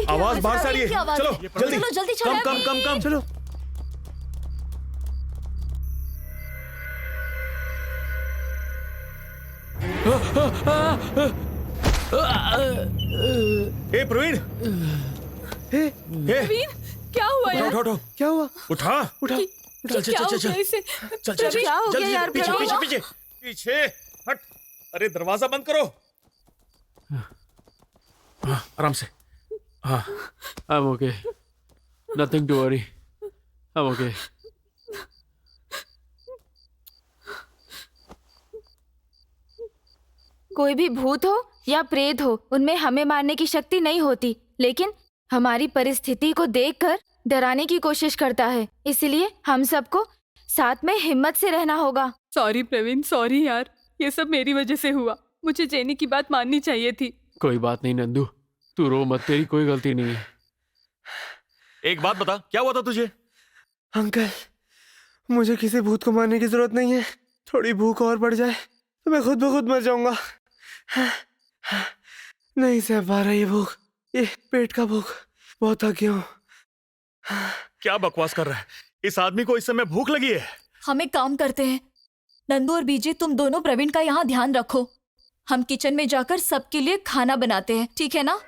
आवाज बाहर से आ रही है। चलो जल्दी, चलो जल्दी चलो। कम कम कम कम। चलो। ए प्रवीण, हे, प्रवीण क्या हुआ यार? उठो उठो, क्या हुआ? उठा। उठा। चल चल क्या हो चल गया चल इसे? चल चल क्या हो गया यार? पीछे प्रवीण? पीछे पीछे पीछे हट। अरे दरवाजा बंद करो। हाँ, आराम से। हाँ, I'm okay. Nothing to worry. I'm okay. कोई भी भूत हो या प्रेत हो, उनमें हमें मारने की शक्ति नहीं होती, लेकिन हमारी परिस्थिति को देखकर डराने की कोशिश करता है। इसलिए हम सबको साथ में हिम्मत से रहना होगा। सॉरी प्रवीण, सॉरी यार, ये सब मेरी वजह से हुआ। मुझे जेनी की बात माननी चाहिए थी। कोई बात नहीं नंदू, तू रो मत, तेरी कोई गलती नहीं है। एक बात बता, क्या हुआ था तुझे? अंकल, मुझे किसी भूत को मारने की जरूरत नहीं है। थोड़ी भूख और बढ़ जाए तो मैं खुद ब खुद मर जाऊंगा। नहीं सह पा रहा ये भूख, ये पेट का भूख। बहुत थक गया हूँ। क्या बकवास कर रहा है? इस आदमी को इस समय भूख लगी है। हम एक काम करते हैं, नंदू और बीजी तुम दोनों प्रवीण का यहाँ ध्यान रखो। हम किचन में जाकर सबके लिए खाना बनाते हैं, ठीक है ना?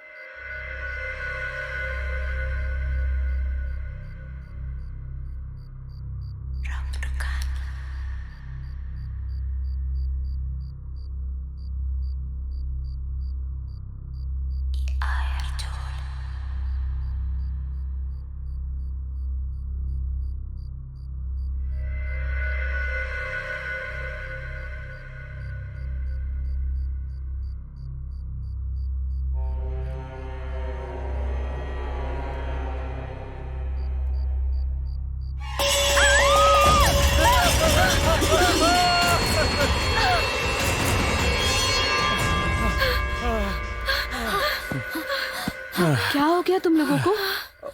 तुम लोगों को?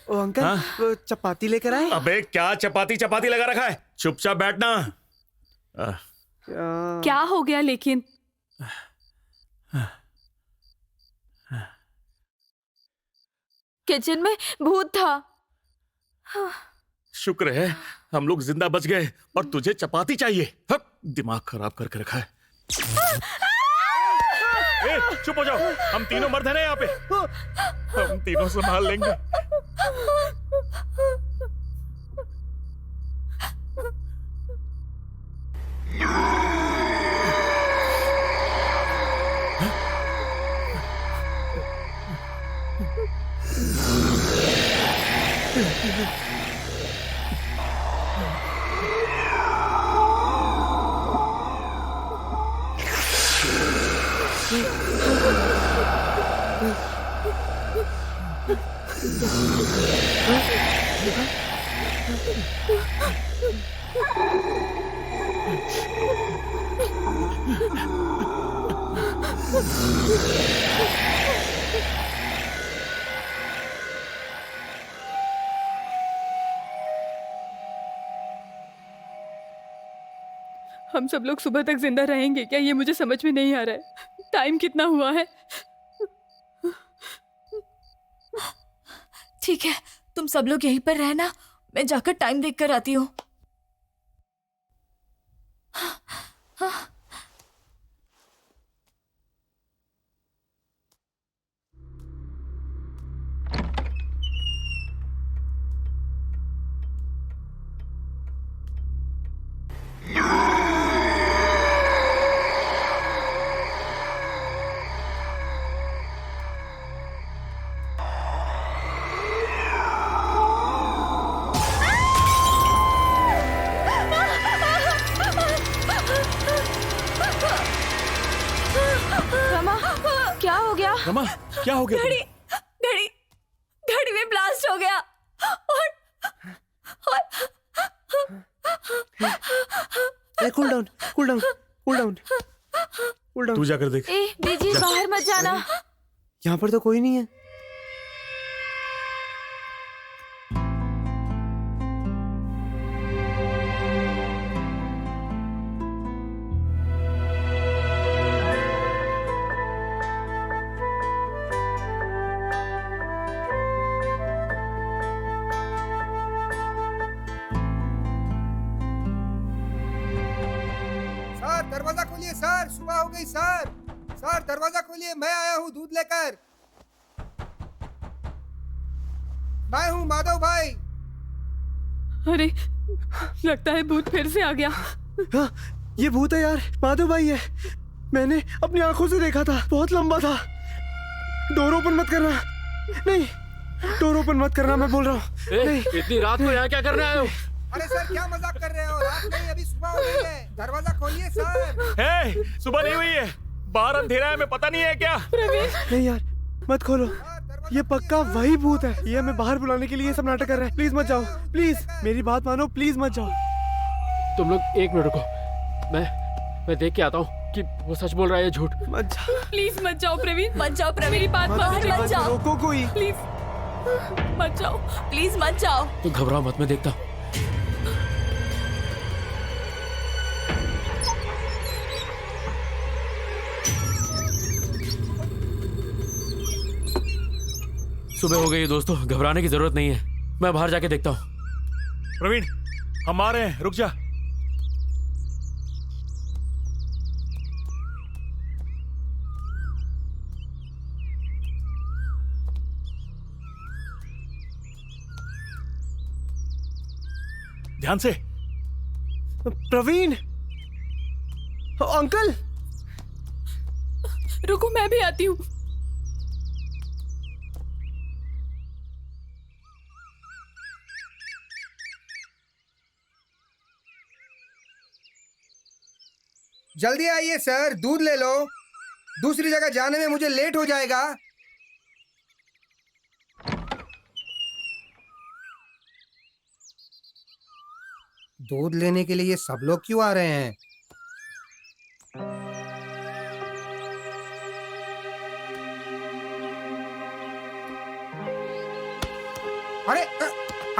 ओ अंकल, हाँ? वो चपाती लेकर आए? अबे क्या चपाती चपाती लगा रखा है, चुपचाप बैठना। क्या हो गया लेकिन? किचन में भूत था। शुक्र है हम लोग जिंदा बच गए और तुझे चपाती चाहिए। हप, दिमाग खराब करके रखा है। ए, चुप हो जाओ, हम तीनों मर्द हैं ना यहाँ पे, हम तीनों संभाल लेंगे। हम सब लोग सुबह तक जिंदा रहेंगे क्या? ये मुझे समझ में नहीं आ रहा है। टाइम कितना हुआ है? ठीक है, तुम सब लोग यहीं पर रहना, मैं जाकर टाइम देख कर आती हूँ। रमा, क्या हो गया? रमा, क्या हो गया? घड़ी घड़ी घड़ी में ब्लास्ट हो गया और cool down, cool down, cool down, cool down. तू जाकर देख। ए बीजी, बाहर मत जाना। यहाँ पर तो कोई नहीं है। सर दरवाजा खोलिए सर, सुबह हो गई सर। सर दरवाजा खोलिए, मैं आया हूँ दूध लेकर। मैं हूँ माधव भाई। अरे, लगता है भूत फिर से आ गया। हाँ, ये भूत है यार, माधव भाई है। मैंने अपनी आंखों से देखा था, बहुत लंबा था। डोर ओपन मत करना, नहीं, डोर ओपन मत करना, मैं बोल रहा हूँ। नहीं, इतनी रात को यहाँ क्या करने आए हो? अरे सर क्या मजाक कर रहे हो, रात नहीं अभी सुबह हो गई है। दरवाजा खोलिए सर। हे, सुबह नहीं हुई है, बाहर अंधेरा है, मैं पता नहीं है क्या? नहीं यार, मत खोलो, ये पक्का वही भूत है। ये हमें बाहर बुलाने के लिए ये सब नाटक कर रहा है। प्लीज मत जाओ, प्लीज मेरी बात मानो, प्लीज मत जाओ। तुम लोग एक मिनट रुको, मैं देख के आता हूँ कि वो सच बोल रहा है या झूठ। मत जाओ, प्लीज मत जाओ प्रवीण, मत जाओ प्रवीण, मेरी बात बाहर मत जाओ, रोको कोई। प्लीज मत जाओ। प्लीज मत जाओ। तो घबराओ मत, मैं देखता हूँ। सुबह हो गई है दोस्तों, घबराने की जरूरत नहीं है, मैं बाहर जाके देखता हूँ। प्रवीण, हम आ रहे हैं, रुक जा। ध्यान से। प्रवीण, अंकल, रुको, मैं भी आती हूँ। जल्दी आइए सर, दूध ले लो। दूसरी जगह जाने में मुझे लेट हो जाएगा। दूध लेने के लिए सब लोग क्यों आ रहे हैं? अरे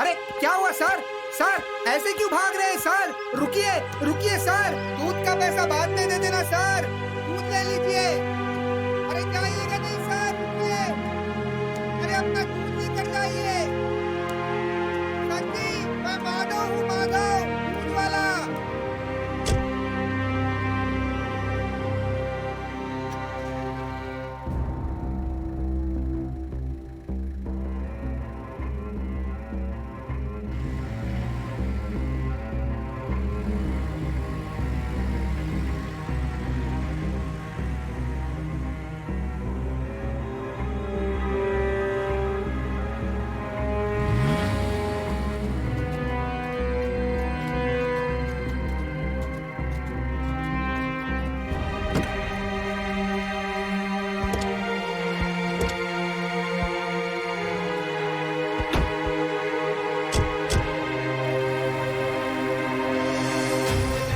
अरे क्या हुआ सर? सर ऐसे क्यों भाग रहे हैं सर? रुकिए रुकिए सर, दूध का पैसा बाद में दे देना सर, दूध ले लीजिए। अरे जाइएगा नहीं सर, रुकिए। अरे अपना दूध लेकर जाइए। सच्ची मैं माधव हूँ, माधव दूध वाला।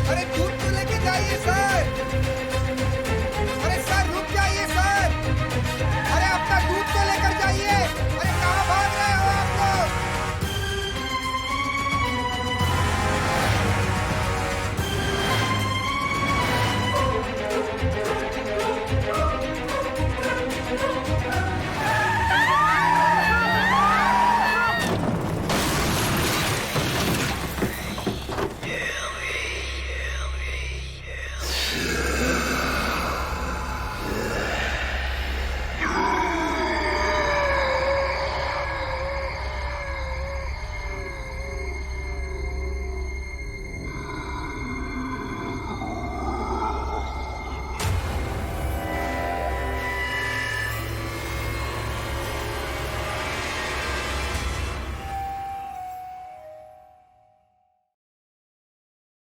अरे दूध तो लेके जाइए सर।